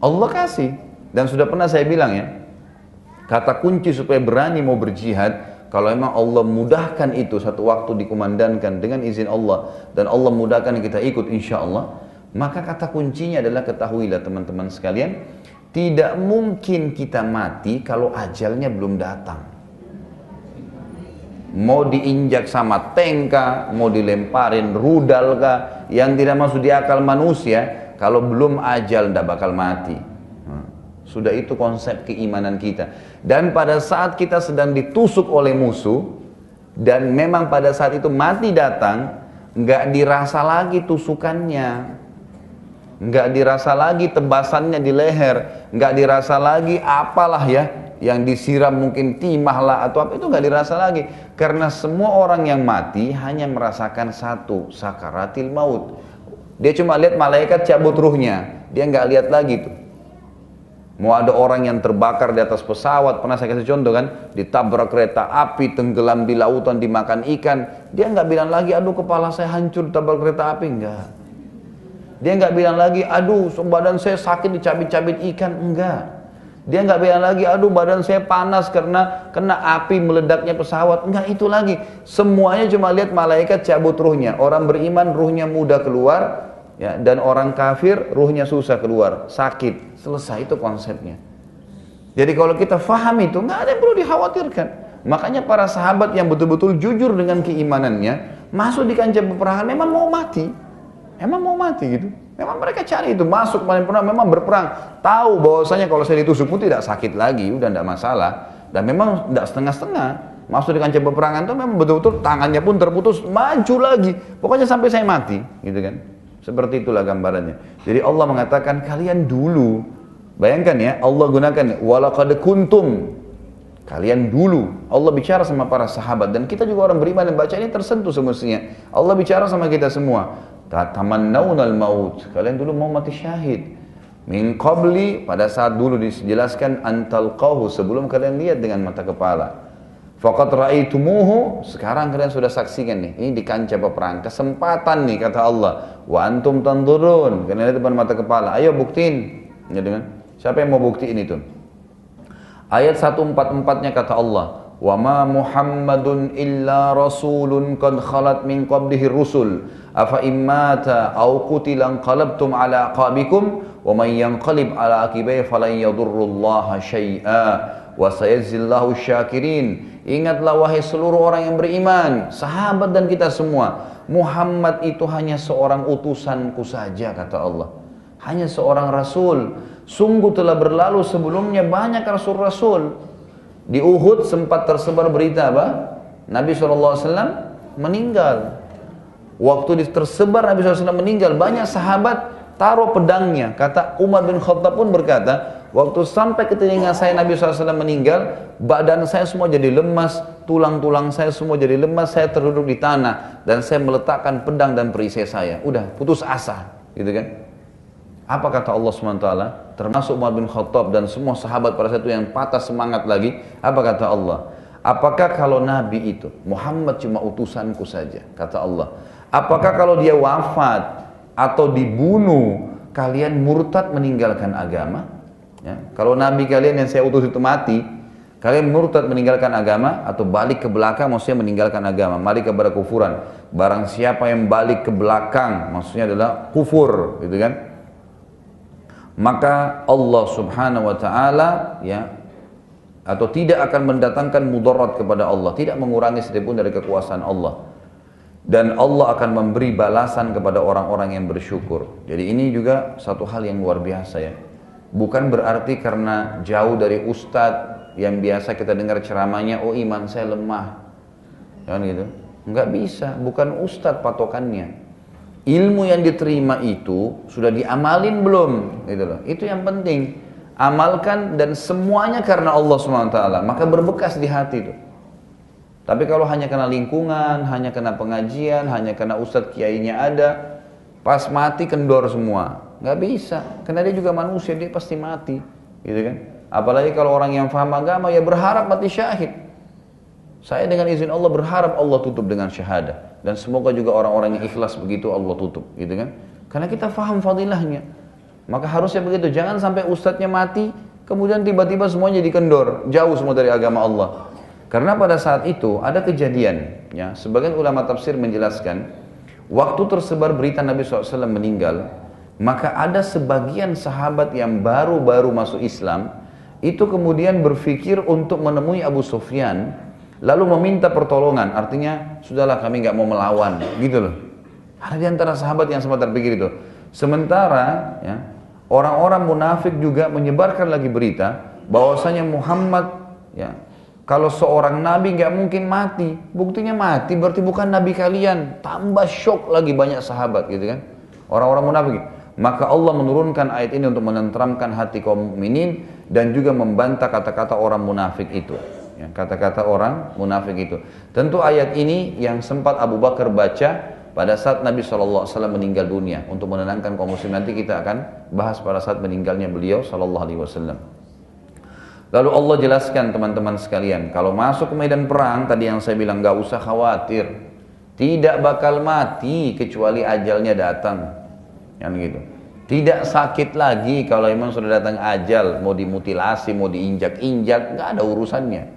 Allah kasih. Dan sudah pernah saya bilang ya, kata kunci supaya berani mau berjihad, kalau memang Allah mudahkan itu satu waktu dikumandangkan dengan izin Allah, dan Allah mudahkan kita ikut insya Allah, maka kata kuncinya adalah ketahuilah teman-teman sekalian, tidak mungkin kita mati kalau ajalnya belum datang. Mau diinjak sama tank kah, mau dilemparin rudal kah, yang tidak masuk di akal manusia, kalau belum ajal tidak bakal mati. Sudah itu konsep keimanan kita. Dan pada saat kita sedang ditusuk oleh musuh, dan memang pada saat itu mati datang, nggak dirasa lagi tusukannya, nggak dirasa lagi tebasannya di leher, nggak dirasa lagi apalah ya, yang disiram mungkin timah lah atau apa, itu nggak dirasa lagi. Karena semua orang yang mati hanya merasakan satu, sakaratil maut. Dia cuma lihat malaikat cabut ruhnya, dia nggak lihat lagi tuh. Mau ada orang yang terbakar di atas pesawat, pernah saya kasih contoh kan, ditabrak kereta api, tenggelam di lautan, dimakan ikan, dia nggak bilang lagi, aduh kepala saya hancur ditabrak kereta api, enggak. Dia nggak bilang lagi, aduh badan saya sakit dicabit-cabit ikan, enggak. Dia nggak bilang lagi, aduh badan saya panas karena kena api meledaknya pesawat, enggak itu lagi. Semuanya cuma lihat malaikat cabut ruhnya. Orang beriman ruhnya mudah keluar, ya, dan orang kafir ruhnya susah keluar, sakit. Selesai, itu konsepnya. Jadi kalau kita faham itu, nggak ada yang perlu dikhawatirkan. Makanya para sahabat yang betul-betul jujur dengan keimanannya, masuk di kancah peperangan memang mau mati. Emang mau mati gitu. Memang mereka cari itu, masuk memang berperang. Tahu bahwasanya kalau saya ditusuk pun tidak sakit lagi, udah tidak masalah. Dan memang tidak setengah-setengah. Masuk di kancah peperangan itu memang betul-betul tangannya pun terputus, maju lagi. Pokoknya sampai saya mati, gitu kan. Seperti itulah gambarannya. Jadi Allah mengatakan kalian dulu, bayangkan ya, Allah gunakan walaqad kuntum, kalian dulu. Allah bicara sama para sahabat, dan kita juga orang beriman yang baca ini tersentuh semestinya. Allah bicara sama kita semua. Tatamannawunal maut, kalian dulu mau mati syahid. Min qabli, pada saat dulu dijelaskan antalqahu, sebelum kalian lihat dengan mata kepala. Faqad ra'aitumuhu, sekarang kalian sudah saksikan nih, ini di kancah peperangan, kesempatan nih kata Allah. Wa antum tanzurun, kalian lihat depan mata kepala, ayo buktiin. Ya, dengan siapa yang mau buktiin itu? Ayat 144-nya kata Allah, wa ma Muhammadun illa rasulun qad khalat min qablihi rusul afa immata aw qutila qalabtum ala aqabikum wa man yanqalib ala aqibai falan yadurrullaha syai'a wa sayajzillahu syakirin. Ingatlah wahai seluruh orang yang beriman, sahabat dan kita semua, Muhammad itu hanya seorang utusanku saja kata Allah. Hanya seorang rasul. Sungguh telah berlalu sebelumnya banyak rasul-rasul. Di Uhud sempat tersebar berita apa? Nabi SAW meninggal. Waktu tersebar Nabi SAW meninggal, banyak sahabat taruh pedangnya. Kata Umar bin Khattab pun berkata, waktu sampai ke telinga saya Nabi SAW meninggal, badan saya semua jadi lemas, tulang-tulang saya semua jadi lemas, saya terduduk di tanah, dan saya meletakkan pedang dan perisai saya. Udah, putus asa, gitu kan? Apa kata Allah SWT? Termasuk Umar bin Khattab dan semua sahabat pada saat itu yang patah semangat lagi. Apa kata Allah? Apakah kalau Nabi itu, Muhammad cuma utusanku saja, kata Allah. Apakah kalau dia wafat atau dibunuh, kalian murtad meninggalkan agama? Ya. Kalau Nabi kalian yang saya utus itu mati, kalian murtad meninggalkan agama atau balik ke belakang, maksudnya meninggalkan agama, balik kepada kufuran. Barang siapa yang balik ke belakang, maksudnya adalah kufur, gitu kan? Maka Allah Subhanahu wa taala ya, atau tidak akan mendatangkan mudarat kepada Allah, tidak mengurangi sedikitpun dari kekuasaan Allah. Dan Allah akan memberi balasan kepada orang-orang yang bersyukur. Jadi ini juga satu hal yang luar biasa ya. Bukan berarti karena jauh dari ustadz yang biasa kita dengar ceramahnya, oh iman saya lemah, kan gitu. Enggak bisa, bukan ustadz patokannya. Ilmu yang diterima itu sudah diamalin belum, gitu loh. Itu yang penting. Amalkan, dan semuanya karena Allah SWT, maka berbekas di hati itu. Tapi kalau hanya karena lingkungan, hanya karena pengajian, hanya karena ustadz kiainya ada, pas mati kendor semua. Nggak bisa, karena dia juga manusia, dia pasti mati, gitu kan? Apalagi kalau orang yang paham agama, ya berharap mati syahid. Saya dengan izin Allah berharap Allah tutup dengan syahadah, dan semoga juga orang-orang yang ikhlas begitu Allah tutup, gitu kan? Karena kita faham fadilahnya. Maka harusnya begitu, jangan sampai ustadznya mati, kemudian tiba-tiba semuanya dikendor, jauh semua dari agama Allah. Karena pada saat itu ada kejadian, ya, sebagian ulama tafsir menjelaskan, waktu tersebar berita Nabi SAW meninggal, maka ada sebagian sahabat yang baru-baru masuk Islam, itu kemudian berpikir untuk menemui Abu Sufyan, lalu meminta pertolongan, artinya, sudahlah kami nggak mau melawan, gitu loh. Ada di antara sahabat yang sempat terpikir itu. Sementara ya, orang-orang munafik juga menyebarkan lagi berita bahwasanya Muhammad, ya, kalau seorang nabi nggak mungkin mati. Buktinya mati berarti bukan nabi kalian. Tambah syok lagi banyak sahabat gitu kan. Orang-orang munafik. Maka Allah menurunkan ayat ini untuk menenteramkan hati kaum mukminin dan juga membantah kata-kata orang munafik itu. Ya, kata-kata orang munafik itu. Tentu ayat ini yang sempat Abu Bakar baca pada saat Nabi SAW meninggal dunia, untuk menenangkan kaum muslim. Nanti kita akan bahas pada saat meninggalnya beliau SAW. Lalu Allah jelaskan teman-teman sekalian, kalau masuk ke medan perang, tadi yang saya bilang gak usah khawatir, tidak bakal mati kecuali ajalnya datang, kan gitu. Tidak sakit lagi kalau memang sudah datang ajal, mau dimutilasi, mau diinjak-injak, gak ada urusannya.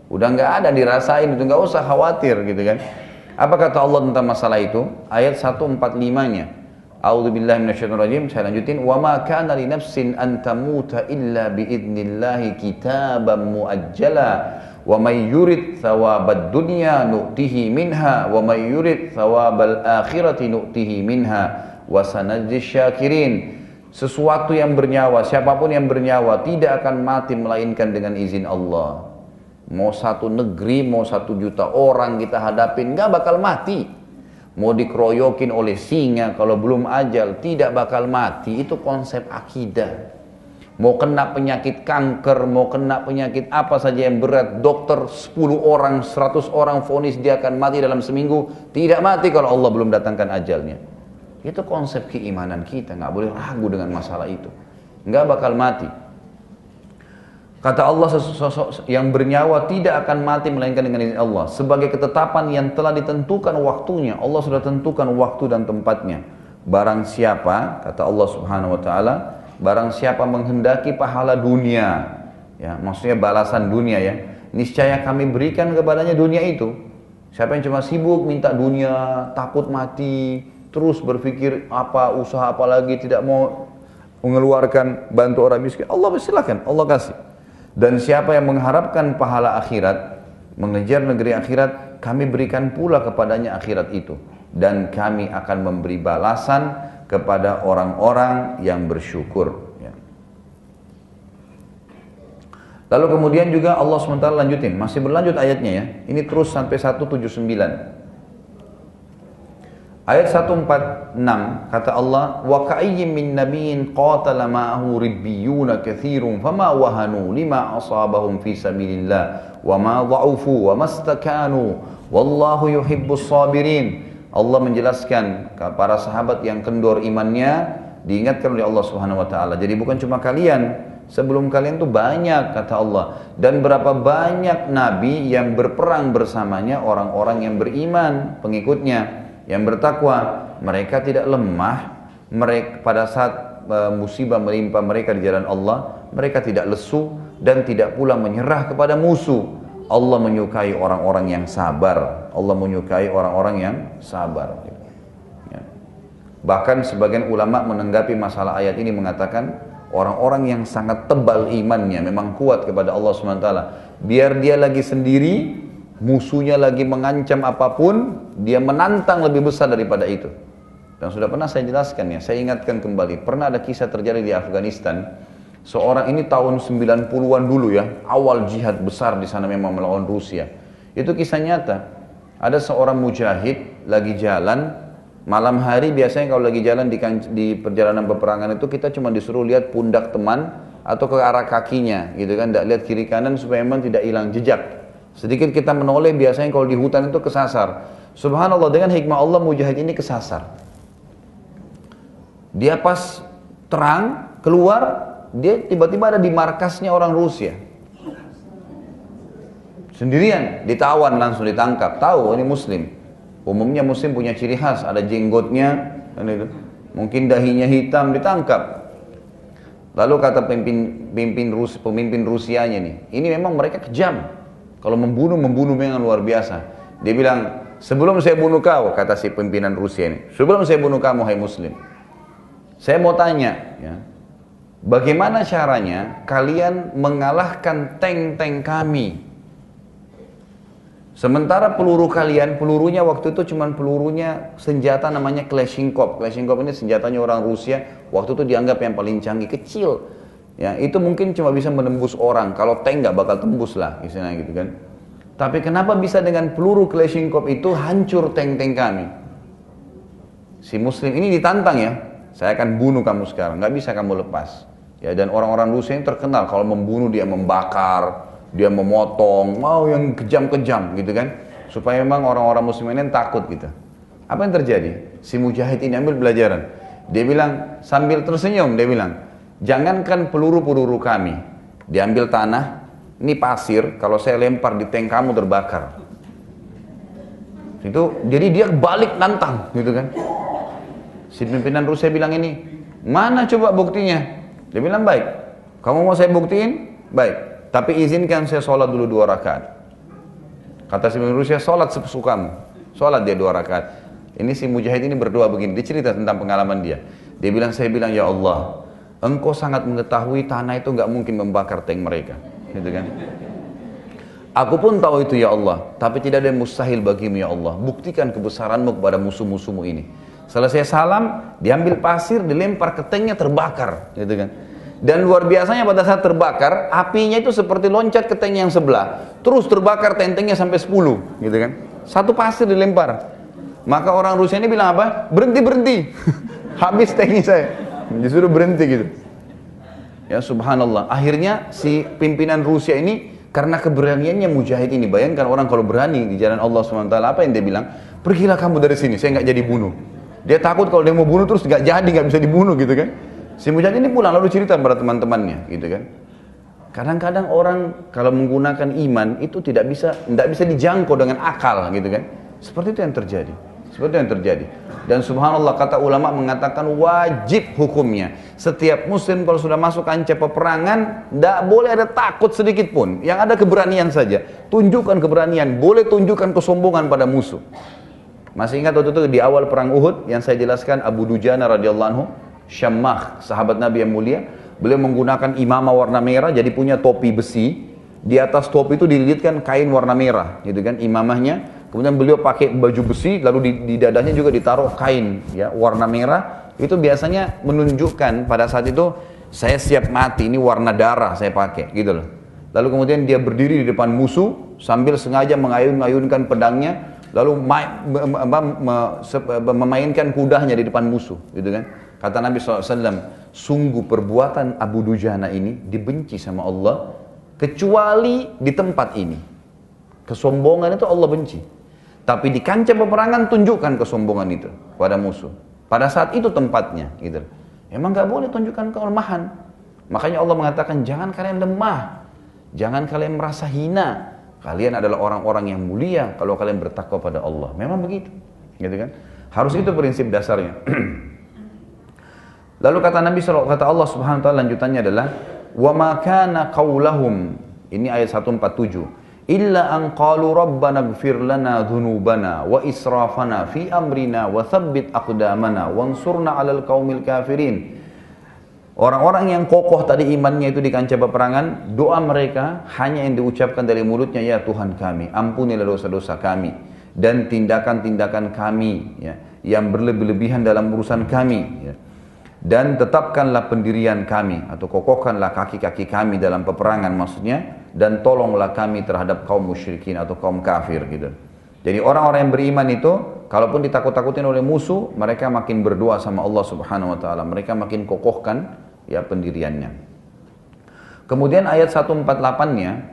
Udah gak ada dirasain itu, gak usah khawatir gitu kan. Apa kata Allah tentang masalah itu? Ayat 145-nya. A'udzubillahi minasyaitonirrajim. Saya lanjutin. Wa ma kana li nafsin an tamuta illa bi idnillahi kitaban muajjala. Wa may yurid thawabad dunya nu'tihi minha wa may yurid thawabal akhirati nu'tihi minha wa sanajzis syakirin. Sesuatu yang bernyawa, siapapun yang bernyawa tidak akan mati melainkan dengan izin Allah. Mau satu negeri, mau 1 juta orang kita hadapin, nggak bakal mati. Mau dikeroyokin oleh singa, kalau belum ajal, tidak bakal mati. Itu konsep akidah. Mau kena penyakit kanker, mau kena penyakit apa saja yang berat, dokter 10 orang, 100 orang vonis dia akan mati dalam seminggu, tidak mati kalau Allah belum datangkan ajalnya. Itu konsep keimanan kita, nggak boleh ragu dengan masalah itu. Nggak bakal mati. Kata Allah, sosok yang bernyawa tidak akan mati melainkan dengan izin Allah. Sebagai ketetapan yang telah ditentukan waktunya. Allah sudah tentukan waktu dan tempatnya. Barang siapa, kata Allah Subhanahu wa taala, barang siapa menghendaki pahala dunia, ya, maksudnya balasan dunia ya, niscaya kami berikan kepadanya dunia itu. Siapa yang cuma sibuk minta dunia, takut mati, terus berpikir apa usaha apa lagi, tidak mau mengeluarkan bantu orang miskin, Allah silakan, Allah kasih. Dan siapa yang mengharapkan pahala akhirat, mengejar negeri akhirat, kami berikan pula kepadanya akhirat itu. Dan kami akan memberi balasan kepada orang-orang yang bersyukur. Ya. Lalu kemudian juga Allah SWT lanjutin, masih berlanjut ayatnya ya. Ini terus sampai 179. Ayat 146 kata Allah, wa ka'ayyin min nabiyyin qatala ma'ahu ribbiyuna katsirun fama wahanu lima asabahum fi sabilillah wa ma dha'ufu wa mastakanu wallahu yuhibbus sabirin. Allah menjelaskan para sahabat yang kendor imannya diingatkan oleh Allah Subhanahu wa taala. Jadi bukan cuma kalian, sebelum kalian tuh banyak kata Allah, dan berapa banyak nabi yang berperang bersamanya orang-orang yang beriman, pengikutnya yang bertakwa. Mereka tidak lemah, mereka pada saat musibah menimpa mereka di jalan Allah, mereka tidak lesu dan tidak pula menyerah kepada musuh. Allah menyukai orang-orang yang sabar. Allah menyukai orang-orang yang sabar. Ya. Bahkan sebagian ulama menanggapi masalah ayat ini mengatakan, orang-orang yang sangat tebal imannya, memang kuat kepada Allah SWT, biar dia lagi sendiri, musuhnya lagi mengancam apapun, dia menantang lebih besar daripada itu. Dan sudah pernah saya jelaskan ya, saya ingatkan kembali, pernah ada kisah terjadi di Afghanistan. Seorang ini tahun 90-an dulu ya, awal jihad besar di sana memang melawan Rusia. Itu kisah nyata. Ada seorang mujahid lagi jalan, malam hari biasanya kalau lagi jalan di perjalanan peperangan itu kita cuma disuruh lihat pundak teman atau ke arah kakinya gitu kan, tidak lihat kiri kanan supaya memang tidak hilang jejak. Sedikit kita menoleh biasanya kalau di hutan itu kesasar. Subhanallah, dengan hikmah Allah mujahid ini kesasar. Dia pas terang keluar, dia tiba-tiba ada di markasnya orang Rusia. Sendirian, ditawan langsung ditangkap. Tahu ini muslim. Umumnya muslim punya ciri khas, ada jenggotnya, dan itu. Mungkin dahinya hitam, ditangkap. Lalu kata pemimpin Rusianya nih, ini memang mereka kejam. Kalau membunuh memang luar biasa. Dia bilang, sebelum saya bunuh kau, kata si pimpinan Rusia ini, sebelum saya bunuh kamu, hai Muslim, saya mau tanya, ya, bagaimana caranya kalian mengalahkan tank-tank kami? Sementara peluru kalian, pelurunya waktu itu cuma pelurunya senjata namanya Kalashnikov. Kalashnikov ini senjatanya orang Rusia, waktu itu dianggap yang paling canggih, kecil. Ya, itu mungkin cuma bisa menembus orang, kalau tank nggak bakal tembus lah, istilahnya gitu kan. Tapi kenapa bisa dengan peluru Kalashnikov itu hancur tank-tank kami? Si Muslim ini ditantang ya, saya akan bunuh kamu sekarang, nggak bisa kamu lepas. Ya, dan orang-orang Rusia ini terkenal kalau membunuh dia membakar, dia memotong, mau yang kejam-kejam gitu kan, supaya memang orang-orang Muslim ini takut gitu. Apa yang terjadi? Si mujahid ini ambil pelajaran. Dia bilang sambil tersenyum, dia bilang, jangankan peluru-peluru kami, diambil tanah, ini pasir, kalau saya lempar di tank kamu terbakar. Itu, jadi dia balik nantang, gitu kan. Si pimpinan Rusia bilang ini, mana coba buktinya? Dia bilang baik, kamu mau saya buktiin? Baik. Tapi izinkan saya sholat dulu 2 rakaat. Kata si pemimpin Rusia, sholat sesukamu. Sholat dia 2 rakaat. Ini si mujahid ini berdoa begini, dia cerita tentang pengalaman dia. Dia bilang, saya bilang, ya Allah, engkau sangat mengetahui tanah itu nggak mungkin membakar tank mereka. Gitu kan? Aku pun tahu itu ya Allah, tapi tidak ada yang mustahil bagimu ya Allah. Buktikan kebesaranmu kepada musuh-musuhmu ini. Selesai salam, diambil pasir, dilempar ke tanknya, terbakar. Gitu kan? Dan luar biasanya pada saat terbakar, apinya itu seperti loncat ke tank yang sebelah. Terus terbakar tank-tanknya sampai 10, gitu kan. Satu pasir dilempar. Maka orang Rusia ini bilang apa? Berhenti. Habis tanknya saya. Disuruh berhenti gitu. Ya subhanallah. Akhirnya si pimpinan Rusia ini, karena keberaniannya mujahid ini. Bayangkan orang kalau berani di jalan Allah SWT, apa yang dia bilang? Pergilah kamu dari sini, saya nggak jadi bunuh. Dia takut kalau dia mau bunuh terus nggak jadi, nggak bisa dibunuh gitu kan. Si mujahid ini pulang lalu cerita kepada teman-temannya, gitu kan. Kadang-kadang orang kalau menggunakan iman itu tidak bisa dijangkau dengan akal, gitu kan. Seperti itu yang terjadi. Dan subhanallah, kata ulama mengatakan wajib hukumnya. Setiap muslim kalau sudah masuk kancah peperangan, tidak boleh ada takut sedikit pun. Yang ada keberanian saja. Tunjukkan keberanian, boleh tunjukkan kesombongan pada musuh. Masih ingat waktu itu di awal perang Uhud yang saya jelaskan, Abu Dujana radhiyallahu anhu, Syammah, sahabat Nabi yang mulia, beliau menggunakan imamah warna merah, jadi punya topi besi. Di atas topi itu dililitkan kain warna merah, gitu kan, imamahnya. Kemudian beliau pakai baju besi, lalu di dadanya juga ditaruh kain, ya, warna merah. Itu biasanya menunjukkan pada saat itu saya siap mati, ini warna darah saya pakai, gitu loh. Lalu kemudian dia berdiri di depan musuh sambil sengaja mengayun-ayunkan pedangnya, lalu memainkan kudanya di depan musuh, gitu kan. Kata Nabi SAW, sungguh perbuatan Abu Dujana ini dibenci sama Allah, kecuali di tempat ini. Kesombongan itu Allah benci. Tapi di kancah peperangan tunjukkan kesombongan itu pada musuh. Pada saat itu tempatnya, gitu. Emang gak boleh tunjukkan kelemahan. Makanya Allah mengatakan, jangan kalian lemah. Jangan kalian merasa hina. Kalian adalah orang-orang yang mulia kalau kalian bertakwa pada Allah. Memang begitu, gitu kan? Harus itu prinsip dasarnya. Lalu kata Nabi kata Allah Subhanahu wa taala lanjutannya adalah wa ma kana qaulahum, ini ayat 147, illa an qalu rabbana ighfir lana dhunubana wa israfana fi amrina wa thabbit aqdamana wansurna 'alal qaumil kafirin. Orang-orang yang kokoh tadi imannya itu di kancah peperangan, doa mereka hanya yang diucapkan dari mulutnya, ya Tuhan kami, ampunilah dosa-dosa kami dan tindakan-tindakan kami, ya, yang berlebih-lebihan dalam urusan kami, ya. Dan tetapkanlah pendirian kami atau kokohkanlah kaki-kaki kami dalam peperangan maksudnya, dan tolonglah kami terhadap kaum musyrikin atau kaum kafir, gitu. Jadi orang-orang yang beriman itu kalaupun ditakut-takutin oleh musuh, mereka makin berdoa sama Allah Subhanahu wa taala, mereka makin kokohkan ya pendiriannya. Kemudian ayat 148-nya,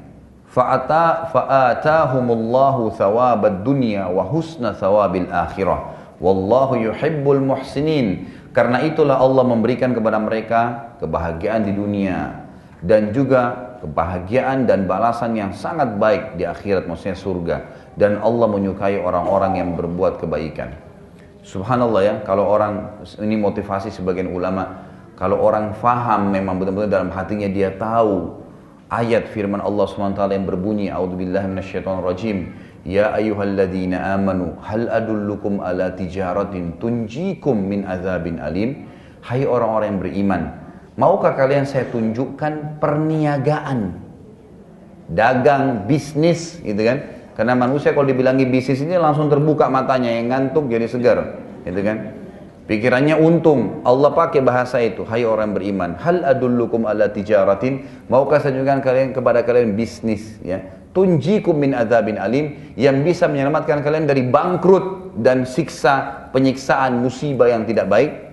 fa'atahumullahu thawabad dunya wa husna thawabil akhirah wallahu yuhibbul muhsinin. Karena itulah Allah memberikan kepada mereka kebahagiaan di dunia dan juga kebahagiaan dan balasan yang sangat baik di akhirat, maksudnya surga. Dan Allah menyukai orang-orang yang berbuat kebaikan. Subhanallah ya, kalau orang, ini motivasi sebagian ulama, Kalau orang faham memang betul-betul dalam hatinya dia tahu ayat firman Allah SWT yang berbunyi, A'udzubillahi minasyaitonirrajim, Ya ayyuhalladzina amanu hal adullukum ala tijaratin tunjikum min azabin alim. Hai orang-orang yang beriman, maukah kalian saya tunjukkan perniagaan, dagang, bisnis, gitu kan? Karena manusia kalau dibilangi bisnis ini langsung terbuka matanya, yang ngantuk jadi segar, gitu kan? Pikirannya untung. Allah pakai bahasa itu, hai orang beriman, hal adullukum ala tijaratin, maukah saya tunjukkan kalian kepada kalian bisnis, ya, tunjikum min azabin alim, yang bisa menyelamatkan kalian dari bangkrut dan siksa, penyiksaan, musibah yang tidak baik.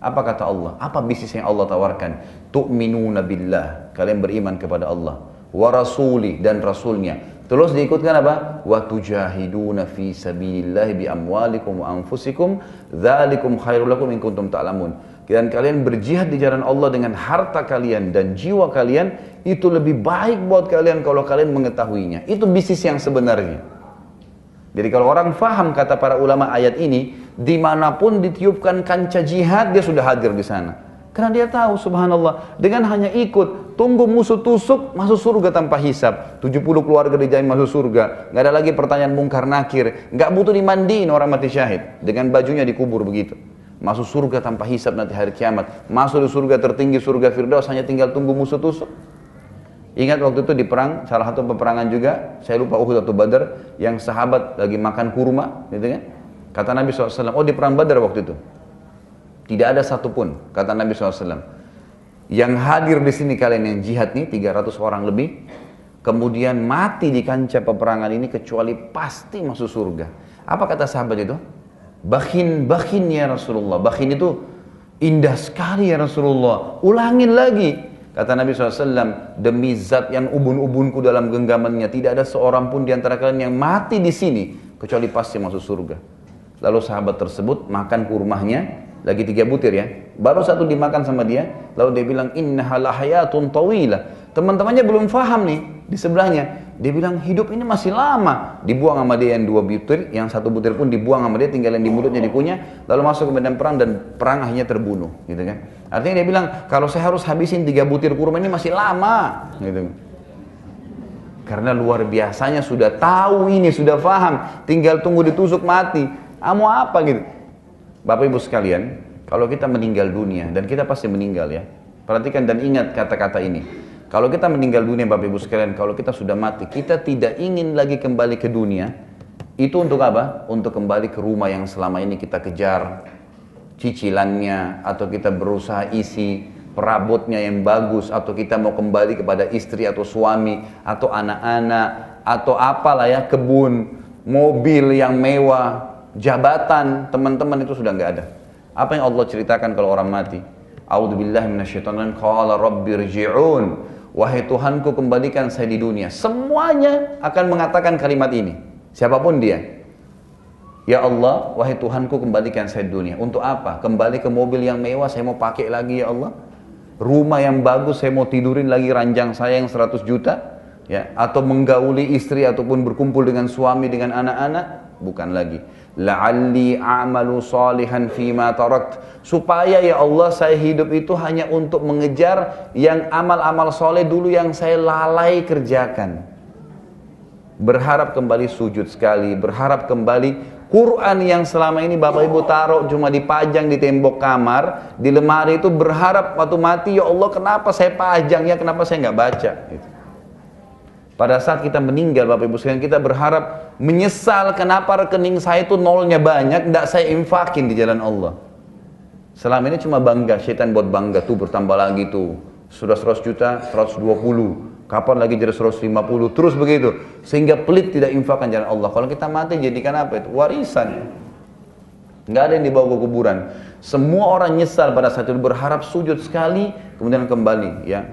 Apa kata Allah? Apa bisnis yang Allah tawarkan? Tu'minuna billah, kalian beriman kepada Allah, wa rasuli, dan rasulnya. Terus diikutkan apa? Wa tujahiduna fi sabilillahi bi amwalikum wa anfusikum dzalikum khairul lakum in kuntum ta'lamun. Dan kalian berjihad di jalan Allah dengan harta kalian dan jiwa kalian, itu lebih baik buat kalian kalau kalian mengetahuinya. Itu bisnis yang sebenarnya. Jadi kalau orang faham kata para ulama ayat ini, dimanapun ditiupkan kancah jihad, dia sudah hadir di sana. Karena dia tahu, subhanallah, dengan hanya ikut, tunggu musuh tusuk, masuk surga tanpa hisab. 70 keluarga dijamin masuk surga. Nggak ada lagi pertanyaan mungkar nakir. Nggak butuh dimandiin orang mati syahid. Dengan bajunya dikubur begitu. Masuk surga tanpa hisab nanti hari kiamat. Masuk di surga tertinggi, surga Firdaus, hanya tinggal tunggu musuh tusuk. Ingat waktu itu di perang, salah satu peperangan juga, saya lupa Uhud atau Badar, yang sahabat lagi makan kurma, gitu kan? Kata Nabi SAW, oh di perang Badar waktu itu. Tidak ada satupun, kata Nabi SAW, yang hadir di sini kalian yang jihad nih, 300 orang lebih, kemudian mati di kancah peperangan ini kecuali pasti masuk surga. Apa kata sahabat itu? Bakhin ya Rasulullah. Bakhin itu indah sekali ya Rasulullah. Ulangin lagi. Kata Nabi SAW, demi zat yang ubun-ubunku dalam genggamannya, tidak ada seorang pun di antara kalian yang mati di sini kecuali pasti masuk surga. Lalu sahabat tersebut makan kurmanya, lagi 3 butir ya, baru 1 dimakan sama dia, lalu dia bilang innaha lahayatun tawilah. Teman-temannya belum faham nih di sebelahnya, dia bilang hidup ini masih lama. Dibuang sama dia yang 2 butir, yang 1 butir pun dibuang sama dia, tinggal yang di mulutnya dikunyah, lalu masuk ke medan perang dan perang akhirnya terbunuh, gitu kan. Artinya dia bilang kalau saya harus habisin 3 butir kurma ini masih lama, gitu. Karena luar biasanya sudah tahu ini, sudah faham, tinggal tunggu ditusuk mati. Mau apa gitu? Bapak Ibu sekalian, kalau kita meninggal dunia, dan kita pasti meninggal ya, perhatikan dan ingat kata-kata ini. Kalau kita meninggal dunia Bapak Ibu sekalian, kalau kita sudah mati, kita tidak ingin lagi kembali ke dunia. Itu untuk apa? Untuk kembali ke rumah yang selama ini kita kejar cicilannya, atau kita berusaha isi perabotnya yang bagus, atau kita mau kembali kepada istri atau suami, atau anak-anak, atau apalah ya, kebun, mobil yang mewah, jabatan, teman-teman, itu sudah nggak ada. Apa yang Allah ceritakan kalau orang mati? A'udzubillahi minasyaitonir rajim. Qala rabbirji'un. Wahai Tuhanku, kembalikan saya di dunia. Semuanya akan mengatakan kalimat ini. Siapapun dia. Ya Allah, wahai Tuhanku, kembalikan saya di dunia. Untuk apa? Kembali ke mobil yang mewah, saya mau pakai lagi ya Allah. Rumah yang bagus, saya mau tidurin lagi ranjang saya yang 100 juta. Ya, atau menggauli istri ataupun berkumpul dengan suami, dengan anak-anak. Bukan lagi. La'alli a'malu salihan fima tarakt, supaya ya Allah saya hidup itu hanya untuk mengejar yang amal-amal soleh dulu yang saya lalai kerjakan. Berharap kembali sujud sekali, berharap kembali Quran yang selama ini Bapak Ibu taruh cuma dipajang di tembok kamar, di lemari itu, berharap waktu mati, ya Allah kenapa saya pajang ya, kenapa saya nggak baca gitu. Pada saat kita meninggal Bapak Ibu sekalian, kita berharap, menyesal kenapa rekening saya itu nolnya banyak, tidak saya infakin di jalan Allah. Selama ini cuma bangga, syaitan buat bangga, tuh bertambah lagi tuh, sudah 100 juta, 120, kapan lagi jadi 150, terus begitu, sehingga pelit tidak infakkan jalan Allah. Kalau kita mati jadikan apa itu? Warisan. Nggak ada yang dibawa ke kuburan. Semua orang nyesal pada saat itu, berharap sujud sekali, kemudian kembali, ya,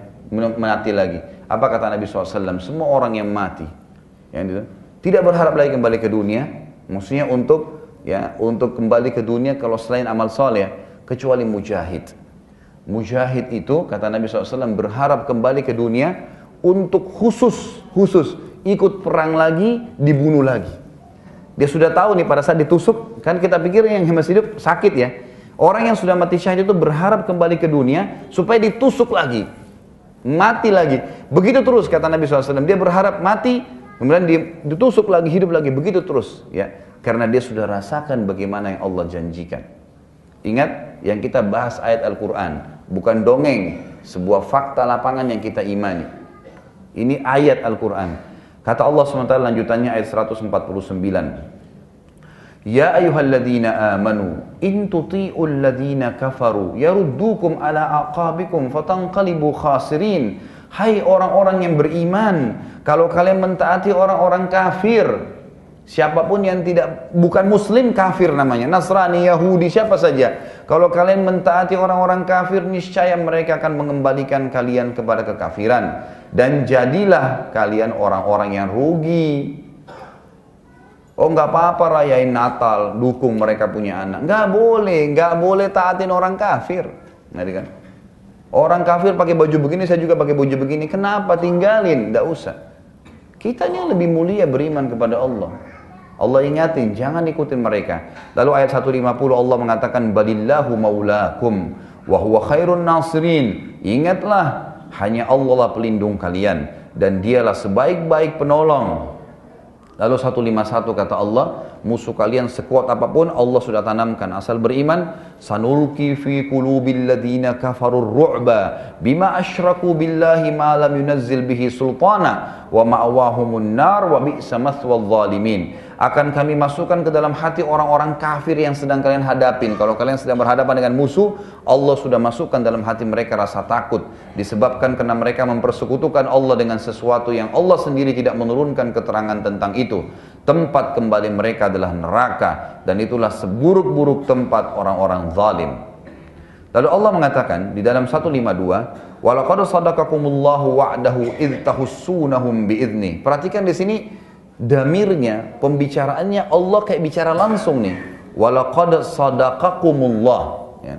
mati lagi. Apa kata Nabi SAW? Semua orang yang mati, yang tidak berharap lagi kembali ke dunia, maksudnya untuk kembali ke dunia kalau selain amal soleh, kecuali mujahid. Mujahid itu kata Nabi SAW berharap kembali ke dunia untuk khusus ikut perang lagi, dibunuh lagi. Dia sudah tahu nih pada saat ditusuk, kan kita pikir yang masih hidup sakit ya. Orang yang sudah mati syahid itu berharap kembali ke dunia supaya ditusuk lagi, mati lagi. Begitu terus kata Nabi SAW. Dia berharap mati, kemudian ditusuk lagi, hidup lagi. Begitu terus, ya. Karena dia sudah rasakan bagaimana yang Allah janjikan. Ingat, yang kita bahas ayat Al-Quran, bukan dongeng, sebuah fakta lapangan yang kita imani. Ini ayat Al-Quran. Kata Allah SWT lanjutannya ayat 149. Ya ayyuhalladzina amanu in tuti'ul ladzina kafaru yaruddukum ala aqabikum fatanqalibu khasirin. Hai orang-orang yang beriman, kalau kalian mentaati orang-orang kafir, siapapun yang bukan muslim kafir namanya, Nasrani, Yahudi, siapa saja, kalau kalian mentaati orang-orang kafir, niscaya mereka akan mengembalikan kalian kepada kekafiran, dan jadilah kalian orang-orang yang rugi. Oh nggak apa-apa rayain Natal, dukung mereka punya anak. Nggak boleh taatin orang kafir. Ngerti kan? Orang kafir pakai baju begini, saya juga pakai baju begini. Kenapa? Tinggalin, nggak usah. Kitanya lebih mulia beriman kepada Allah. Allah ingatin, jangan ikutin mereka. Lalu ayat 150 Allah mengatakan, balillahu maulakum wa huwa khairun nasirin. Ingatlah, hanya Allah lah pelindung kalian dan dialah sebaik-baik penolong. Lalu 151 kata Allah, musuh kalian sekuat apapun Allah sudah tanamkan asal beriman. Sanulqi fi qulubil ladzina kafarur ru'ba bima asyraku billahi ma lam yunazzil bihi sultana wa ma'wahumun nar wa bi'sa mathwal zalimin. Akan kami masukkan ke dalam hati orang-orang kafir yang sedang kalian hadapin. Kalau kalian sedang berhadapan dengan musuh, Allah sudah masukkan dalam hati mereka rasa takut, disebabkan karena mereka mempersekutukan Allah dengan sesuatu yang Allah sendiri tidak menurunkan keterangan tentang itu. Tempat kembali mereka adalah neraka, dan itulah seburuk-buruk tempat orang-orang zalim. Lalu Allah mengatakan di dalam 152, walaqad sadaqakumullahu wa'dahu idh tahussunahum bi'idznih. Perhatikan di sini damirnya, pembicaraannya Allah kayak bicara langsung nih. Walaqad sadaqakumullah, ya.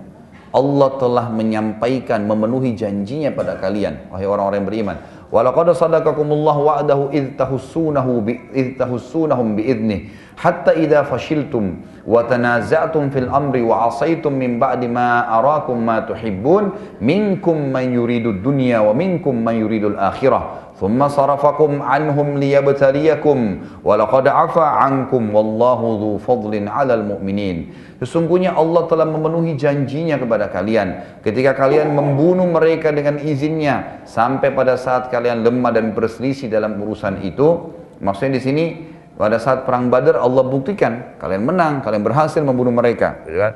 Allah telah menyampaikan, memenuhi janjinya pada kalian, wahai orang-orang yang beriman. Walaqad sadaqakumullah wa'dahu idh tahussunahum bi'idznih hatta idza fashiltum wa tanaza'tum fil amri wa 'asaytum min ba'di ma arakum ma tuhibbun minkum man yuridud dunya wa minkum man yuridul akhirah thumma sarafakum anhum liyabtaliyakum wa laqad 'afa 'ankum wallahu dzu fadlin 'alal mu'minin. Sesungguhnya Allah telah memenuhi janjinya kepada kalian ketika kalian membunuh mereka dengan izinnya sampai pada saat kalian lemah dan berselisih dalam urusan itu. Maksudnya di sini pada saat perang Badar Allah buktikan kalian menang, kalian berhasil membunuh mereka, gitu kan?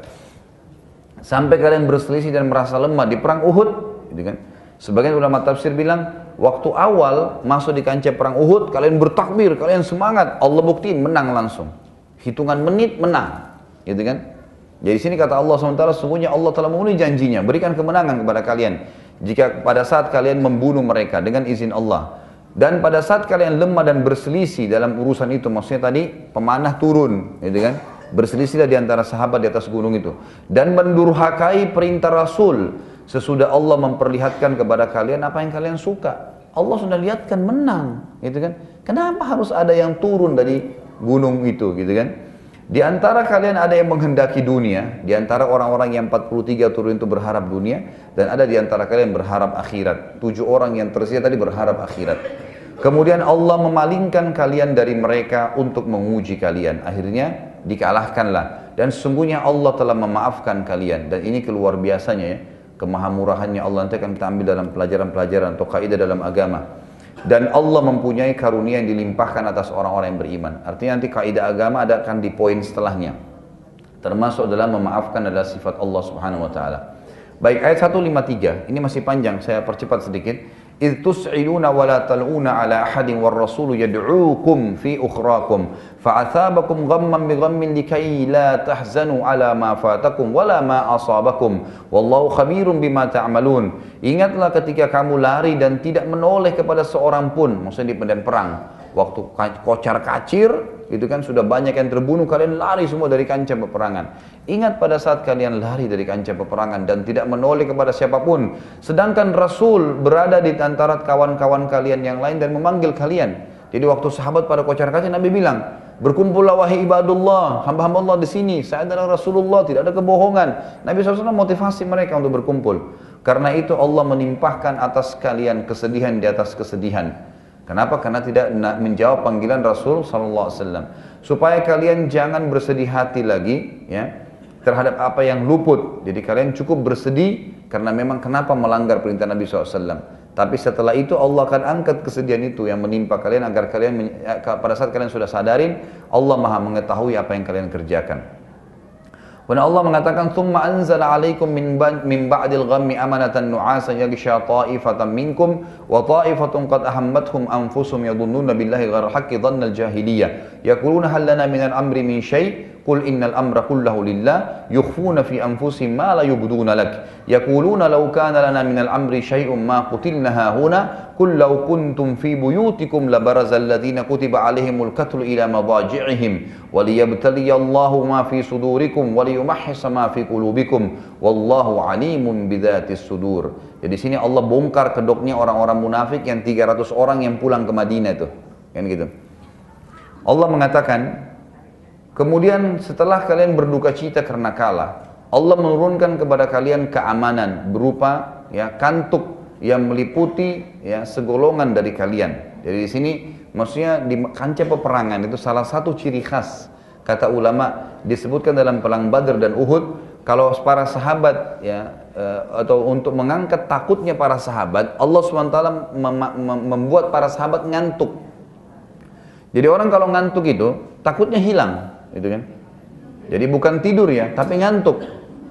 Sampai kalian berselisih dan merasa lemah di perang Uhud, gitu kan? Sebagian ulama tafsir bilang waktu awal masuk di kancah perang Uhud kalian bertakbir, kalian semangat, Allah buktiin menang langsung, hitungan menit menang, gitu kan? Jadi sini kata Allah SWT, sesungguhnya Allah telah memenuhi janjinya, berikan kemenangan kepada kalian jika pada saat kalian membunuh mereka dengan izin Allah. Dan pada saat kalian lemah dan berselisih dalam urusan itu, maksudnya tadi pemanah turun, gitu kan? Berselisihlah di antara sahabat di atas gunung itu dan mendurhakai perintah Rasul sesudah Allah memperlihatkan kepada kalian apa yang kalian suka. Allah sudah lihatkan menang, gitu kan? Kenapa harus ada yang turun dari gunung itu, gitu kan? Di antara kalian ada yang menghendaki dunia, di antara orang-orang yang 43 turun itu berharap dunia, dan ada di antara kalian yang berharap akhirat. 7 orang yang tersisa tadi berharap akhirat. Kemudian Allah memalingkan kalian dari mereka untuk menguji kalian. Akhirnya dikalahkanlah. Dan sesungguhnya Allah telah memaafkan kalian. Dan ini keluar biasanya ya, kemahamurahannya Allah. Nanti akan kita ambil dalam pelajaran-pelajaran atau kaidah dalam agama. Dan Allah mempunyai karunia yang dilimpahkan atas orang-orang yang beriman. Artinya nanti kaidah agama ada akan di poin setelahnya. Termasuk dalam memaafkan adalah sifat Allah Subhanahu wa taala. Baik, ayat 153. Ini masih panjang, saya percepat sedikit. إذ تسعلون ولا تلؤون على أحد والرسول يدعوكم في أخراكم فأثابكم غما بغم لكي لا تحزنوا على ما فاتكم ولا ما أصابكم والله خبير بما تعملون. Ingatlah ketika kamu lari dan tidak menoleh kepada seorang pun, maksudnya di medan perang, waktu kocar kacir itu kan sudah banyak yang terbunuh, kalian lari semua dari kancah peperangan. Ingat pada saat kalian lari dari kancah peperangan dan tidak menoleh kepada siapapun, sedangkan Rasul berada di antara kawan-kawan kalian yang lain dan memanggil kalian. Jadi waktu sahabat pada kocar kacir, Nabi bilang, Berkumpullah wahai ibadullah, hamba-hamba Allah di sini. Saya adalah Rasulullah, tidak ada kebohongan. Nabi SAW motivasi mereka untuk berkumpul. Karena itu Allah menimpahkan atas kalian kesedihan di atas kesedihan. Kenapa? Karena tidak menjawab panggilan Rasul SAW. Supaya kalian jangan bersedih hati lagi, ya, terhadap apa yang luput. Jadi kalian cukup bersedih karena memang kenapa melanggar perintah Nabi SAW. Tapi setelah itu Allah akan angkat kesedihan itu yang menimpa kalian agar kalian pada saat kalian sudah sadarin Allah Maha mengetahui apa yang kalian kerjakan. Dan Allah mengatakan thumma anzala 'alaikum min ba'dil ghammi amanatan nu'asan yaghsha ta'ifatan minkum wa ta'ifatun qad ahammathum anfusuhum yadhunnuna billahi ghairal haqqi dhannal jahiliyah yaquluna hal lana minal amri min syai' قل إن الأمر كله لله يخفون في أنفسهم ما لا يبدون لك يقولون لو كان لنا من الأمر شيء ما قتلنا هنا قل لو كنتم في بيوتكم لبرز الذين كتب عليهم القتل إلى مضاجعهم وليبتلي الله ما في صدوركم وليمحص ما في قلوبكم والله عليم بذات الصدور. Jadi sini Allah bongkar kedoknya orang-orang munafik yang 300 orang yang pulang ke Madinah itu, kan gitu. Allah mengatakan, kemudian setelah kalian berduka cita karena kalah, Allah menurunkan kepada kalian keamanan berupa ya kantuk yang meliputi ya segolongan dari kalian. Jadi di sini maksudnya di kancah peperangan itu salah satu ciri khas, kata ulama disebutkan dalam perang Badar dan Uhud, kalau para sahabat ya atau untuk mengangkat takutnya para sahabat, Allah SWT membuat para sahabat ngantuk. Jadi orang kalau ngantuk itu takutnya hilang. Gitu kan? Jadi bukan tidur ya, tapi ngantuk.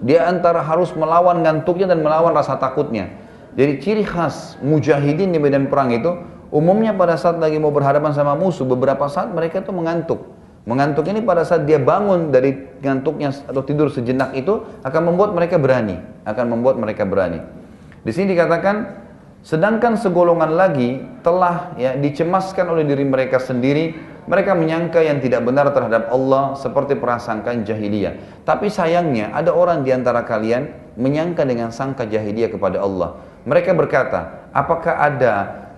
Dia antara harus melawan ngantuknya dan melawan rasa takutnya. Jadi ciri khas mujahidin di medan perang itu, umumnya pada saat lagi mau berhadapan sama musuh, beberapa saat mereka itu mengantuk. Mengantuk ini pada saat dia bangun dari ngantuknya atau tidur sejenak itu akan membuat mereka berani, Di sini dikatakan, sedangkan segolongan lagi telah ya dicemaskan oleh diri mereka sendiri. Mereka menyangka yang tidak benar terhadap Allah seperti prasangkaan jahiliyah. Tapi sayangnya ada orang di antara kalian menyangka dengan sangka jahiliyah kepada Allah. Mereka berkata, apakah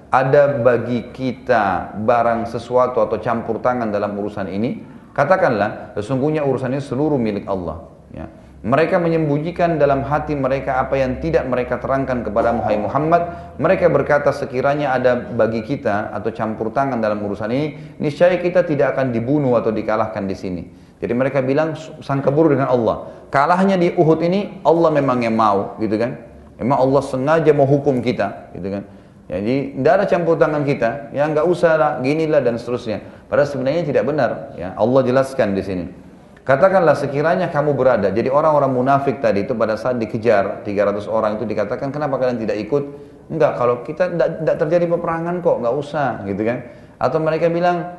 ada bagi kita barang sesuatu atau campur tangan dalam urusan ini? Katakanlah, sesungguhnya urusan ini seluruh milik Allah. Ya. Mereka menyembunyikan dalam hati mereka apa yang tidak mereka terangkan kepada Muhammad. Mereka berkata, sekiranya ada bagi kita atau campur tangan dalam urusan ini, niscaya kita tidak akan dibunuh atau dikalahkan di sini. Jadi mereka bilang sangka buruk dengan Allah. Kalahnya di Uhud ini Allah memang yang mau, gitu kan? Memang Allah sengaja mau hukum kita, gitu kan? Jadi tidak ada campur tangan kita, ya nggak usah lah, ginilah dan seterusnya. Padahal sebenarnya tidak benar. Ya Allah jelaskan di sini. Katakanlah sekiranya kamu berada, jadi orang-orang munafik tadi itu pada saat dikejar 300 orang itu dikatakan, kenapa kalian tidak ikut? Enggak, kalau kita tidak terjadi peperangan kok, nggak usah, gitu kan? Atau mereka bilang,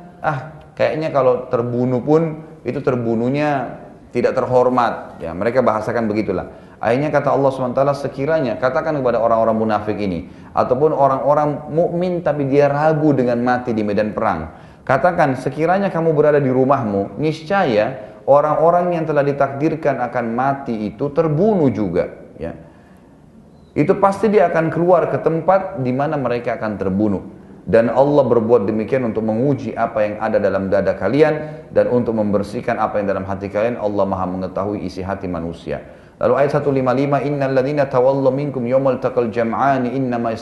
kayaknya kalau terbunuh pun itu terbunuhnya tidak terhormat. Ya, mereka bahasakan begitulah. Akhirnya kata Allah SWT, sekiranya katakan kepada orang-orang munafik ini, ataupun orang-orang mukmin tapi dia ragu dengan mati di medan perang, katakan sekiranya kamu berada di rumahmu, niscaya orang-orang yang telah ditakdirkan akan mati itu terbunuh juga, ya. Itu pasti dia akan keluar ke tempat di mana mereka akan terbunuh. Dan Allah berbuat demikian untuk menguji apa yang ada dalam dada kalian dan untuk membersihkan apa yang dalam hati kalian. Allah Maha mengetahui isi hati manusia. Lalu ayat 155, innal ladzina tawallaw minkum yawmal taqal jam'ani innama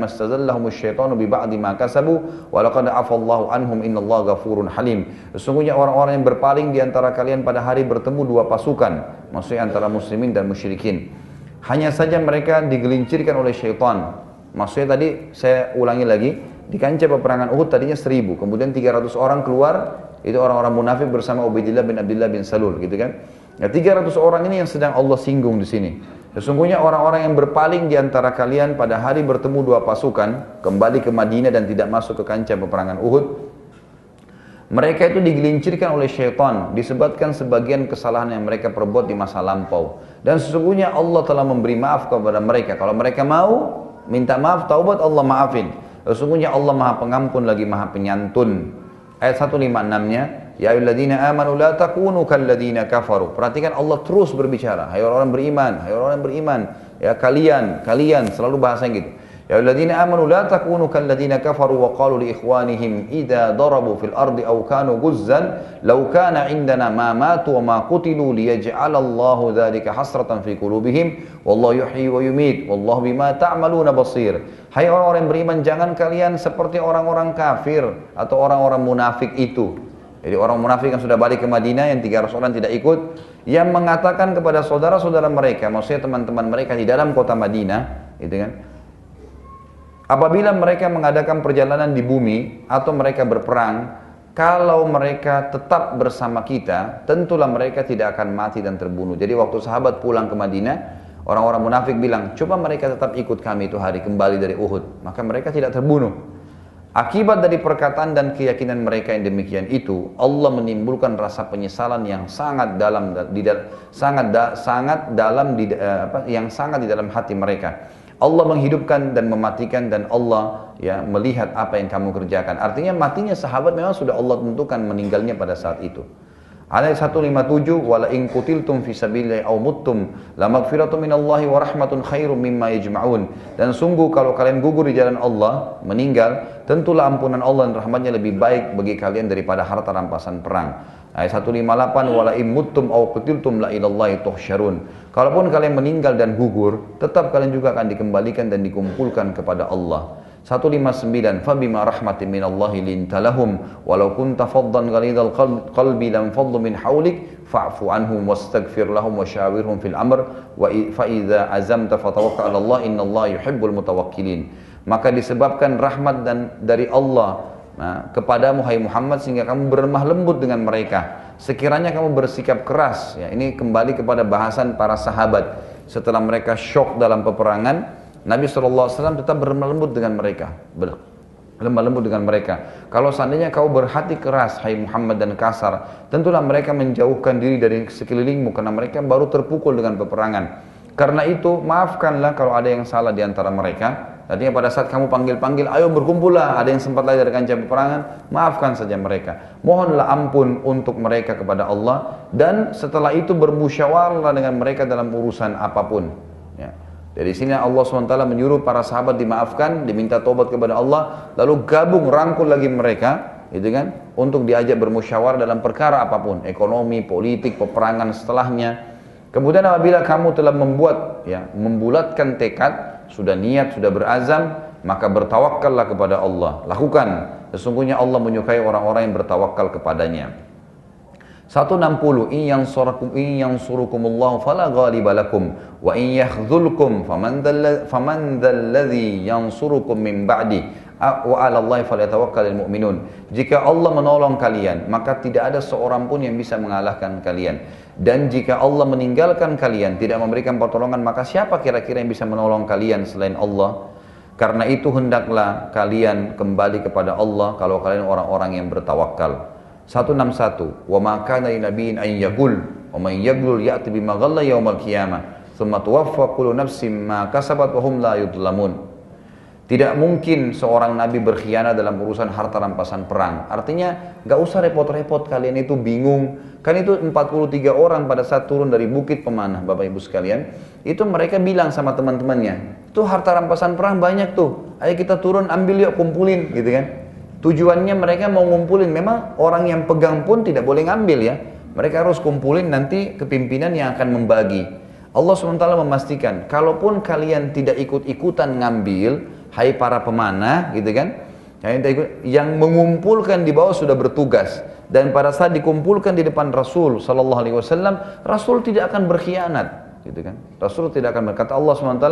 istazallahumush syaitanu bi ba'di ma kasabu wa laqad afallahu anhum innallaha ghafurun halim. Sesungguhnya orang-orang yang berpaling di antara kalian pada hari bertemu dua pasukan, maksudnya antara muslimin dan musyrikin. Hanya saja mereka digelincirkan oleh syaitan. Maksudnya tadi saya ulangi lagi, di kancah peperangan Uhud tadinya 1000, kemudian 300 orang keluar, itu orang-orang munafik bersama Ubaidillah bin Abdullah bin Salul, gitu kan? Nah, 300 orang ini yang sedang Allah singgung di sini. Sesungguhnya orang-orang yang berpaling di antara kalian pada hari bertemu dua pasukan, kembali ke Madinah dan tidak masuk ke kancah peperangan Uhud, mereka itu digelincirkan oleh syaitan disebabkan sebagian kesalahan yang mereka perbuat di masa lampau. Dan sesungguhnya Allah telah memberi maaf kepada mereka. Kalau mereka mau minta maaf, taubat, Allah maafin. Sesungguhnya Allah Maha Pengampun lagi Maha Penyantun. Ayat 156-nya, ya ayyuhalladzina amanu la takunu kalladzina kafaru. Perhatikan Allah terus berbicara, hai orang beriman, hai orang beriman, ya kalian selalu bahasa gitu. Ya alladzina amanu la takunu kalladzina kafaru wa qalu li ikhwanihim idza darabu fil ardi aw kanu guzzan law kana indana ma matu wa ma qutilu liyaj'alallahu dzalika hasratan fi qulubihim wallahu yuhyi wa yumiit wallahu bima ta'maluna basir. Hai orang-orang yang beriman, jangan kalian seperti orang-orang kafir atau orang-orang munafik itu. Jadi orang munafik yang sudah balik ke Madinah, yang 300 orang tidak ikut, yang mengatakan kepada saudara-saudara mereka, maksudnya teman-teman mereka di dalam kota Madinah, gitu kan? Apabila mereka mengadakan perjalanan di bumi atau mereka berperang, kalau mereka tetap bersama kita, tentulah mereka tidak akan mati dan terbunuh. Jadi waktu sahabat pulang ke Madinah, orang-orang munafik bilang, coba mereka tetap ikut kami itu hari kembali dari Uhud, maka mereka tidak terbunuh. Akibat dari perkataan dan keyakinan mereka yang demikian itu, Allah menimbulkan rasa penyesalan yang sangat dalam di dalam hati mereka. Allah menghidupkan dan mematikan, dan Allah ya melihat apa yang kamu kerjakan. Artinya matinya sahabat memang sudah Allah tentukan meninggalnya pada saat itu. Ayat 157, wala in qutiltum fi sabilillahi aw muttum la maghfiratun minallahi wa rahmatun khairum mimma yajma'un. Dan sungguh kalau kalian gugur di jalan Allah, meninggal, tentulah ampunan Allah dan rahmatnya lebih baik bagi kalian daripada harta rampasan perang. Ayat 158, wala in muttum aw qutiltum la ilallahi tuhsyarun. Kalaupun kalian meninggal dan gugur, tetap kalian juga akan dikembalikan dan dikumpulkan kepada Allah. 159, fabima rahmatin minallahi linta lahum walau kunta faddan ghalidhal qalbi lam faddu min hawlik fa'fu anhum wastaghfir lahum wasyawirhum fil amr wa fa idza azamta fatawakkal 'ala Allah innallaha yuhibbul mutawakkilin. Maka disebabkan rahmat dan dari Allah kepadamu hai Muhammad, sehingga kamu berlemah lembut dengan mereka. Sekiranya kamu bersikap keras, ya ini kembali kepada bahasan para sahabat setelah mereka syok dalam peperangan, Nabi SAW tetap berlemah lembut dengan mereka. Lemah lembut dengan mereka. Kalau seandainya kau berhati keras hai Muhammad dan kasar, tentulah mereka menjauhkan diri dari sekelilingmu karena mereka baru terpukul dengan peperangan. Karena itu maafkanlah kalau ada yang salah di antara mereka. Artinya pada saat kamu panggil-panggil, ayo berkumpullah, ada yang sempat lari dari kancah peperangan, maafkan saja mereka. Mohonlah ampun untuk mereka kepada Allah, dan setelah itu bermusyawarah dengan mereka dalam urusan apapun. Ya. Dari sini Allah SWT menyuruh para sahabat dimaafkan, diminta tobat kepada Allah, lalu gabung rangkul lagi mereka, gitu kan, untuk diajak bermusyawarah dalam perkara apapun, ekonomi, politik, peperangan setelahnya. Kemudian apabila kamu telah membulatkan tekad, sudah niat, sudah berazam, maka bertawakkallah kepada Allah. Lakukan. Sesungguhnya Allah menyukai orang-orang yang bertawakal kepadanya. 160, in yansurukumullahu fala ghaliba lakum wa in yakhzulkum faman dzalladzi yansurukum min ba'di wa 'alallahi falyatawakkalul mu'minun. Jika Allah menolong kalian, maka tidak ada seorang pun yang bisa mengalahkan kalian. Dan jika Allah meninggalkan kalian, tidak memberikan pertolongan, maka siapa kira-kira yang bisa menolong kalian selain Allah? Karena itu hendaklah kalian kembali kepada Allah kalau kalian orang-orang yang bertawakal. 161, wa ma kana linabiyyin an yaqul wa man yaqul ya'ti bima ghalla yaumal qiyamah thumma tuwaffa kullu nafsin ma kasabat wa hum la yudlamun. Tidak mungkin seorang nabi berkhianat dalam urusan harta rampasan perang. Artinya gak usah repot-repot kalian itu bingung. Kan itu 43 orang pada saat turun dari bukit pemanah, Bapak Ibu sekalian. Itu mereka bilang sama teman-temannya, tuh harta rampasan perang banyak tuh, ayo kita turun ambil yuk, kumpulin gitu kan. Tujuannya mereka mau ngumpulin. Memang orang yang pegang pun tidak boleh ngambil ya. Mereka harus kumpulin, nanti kepimpinan yang akan membagi. Allah SWT memastikan, kalaupun kalian tidak ikut-ikutan ngambil, hai para pemanah, gitu kan, yang mengumpulkan di bawah sudah bertugas. Dan pada saat dikumpulkan di depan Rasul Sallallahu Alaihi Wasallam, Rasul tidak akan berkhianat, gitu kan. Rasul tidak akan berkata, Allah SWT,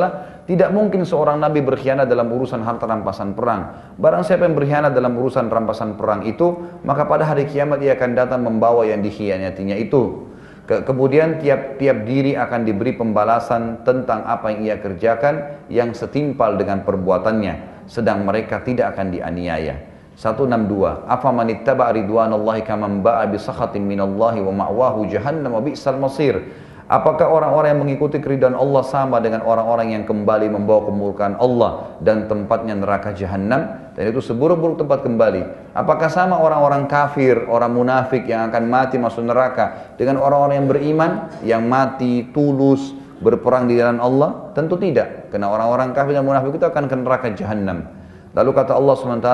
tidak mungkin seorang Nabi berkhianat dalam urusan harta rampasan perang. Barang siapa yang berkhianat dalam urusan rampasan perang itu, maka pada hari kiamat ia akan datang membawa yang dikhianatinya itu. Kemudian tiap diri akan diberi pembalasan tentang apa yang ia kerjakan yang setimpal dengan perbuatannya, sedang mereka tidak akan dianiaya. 162, afaman ittaba ridwanallahi kaman ba'a bi sakhatin minallahi wa ma'wahu jahannam wa bi'sal masir. Apakah orang-orang yang mengikuti keridhaan Allah sama dengan orang-orang yang kembali membawa kemurkaan Allah dan tempatnya neraka jahanam, dan itu seburuk-buruk tempat kembali? Apakah sama orang-orang kafir, orang munafik yang akan mati masuk neraka dengan orang-orang yang beriman, yang mati tulus, berperang di jalan Allah? Tentu tidak. Karena orang-orang kafir dan munafik itu akan ke neraka Jahannam. Lalu kata Allah SWT,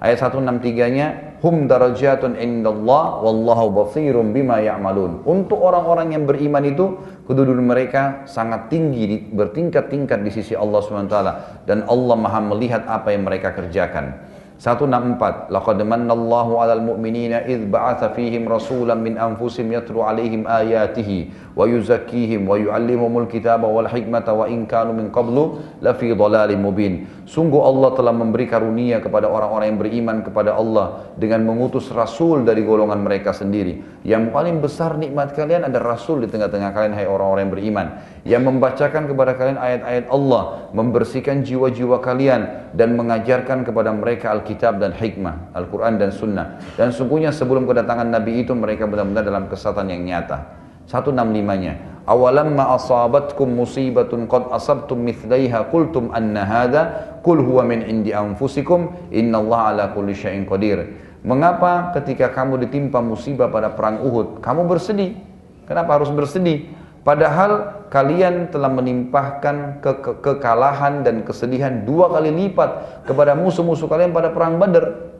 ayat 163-nya, hum darajatun indallah wallahu basirum bima ya'malun. Untuk orang-orang yang beriman itu, kedudukan mereka sangat tinggi, bertingkat-tingkat di sisi Allah SWT. Dan Allah maha melihat apa yang mereka kerjakan. 164, laqad manallahu 'alal mu'minina idz ba'atsa fihim rasulan min anfusihim yatlu 'alaihim ayatihi wa yuzakkihim wa yu'allimuhumul kitaba wal hikmata wa in kanu min qablu lafi dhalalin mubin. Sungguh Allah telah memberi karunia kepada orang-orang yang beriman kepada Allah dengan mengutus rasul dari golongan mereka sendiri. Yang paling besar nikmat kalian ada rasul di tengah-tengah kalian, hai orang-orang yang beriman, yang membacakan kepada kalian ayat-ayat Allah, membersihkan jiwa-jiwa kalian dan mengajarkan kepada mereka Alkitab dan hikmah, Al-Quran dan Sunnah. Dan sungguhnya sebelum kedatangan Nabi itu mereka benar-benar dalam kesesatan yang nyata. 165-nya, awalamma asabatkum musibatun qad asabtum mithlaiha qultum anna hadha qul huwa min indi anfusikum innallaha ala kulli syai'in qadir. Mengapa ketika kamu ditimpa musibah pada perang Uhud kamu bersedih? Kenapa harus bersedih? Padahal kalian telah menimpahkan kekalahan dan kesedihan 2 kali lipat kepada musuh-musuh kalian pada perang Badar.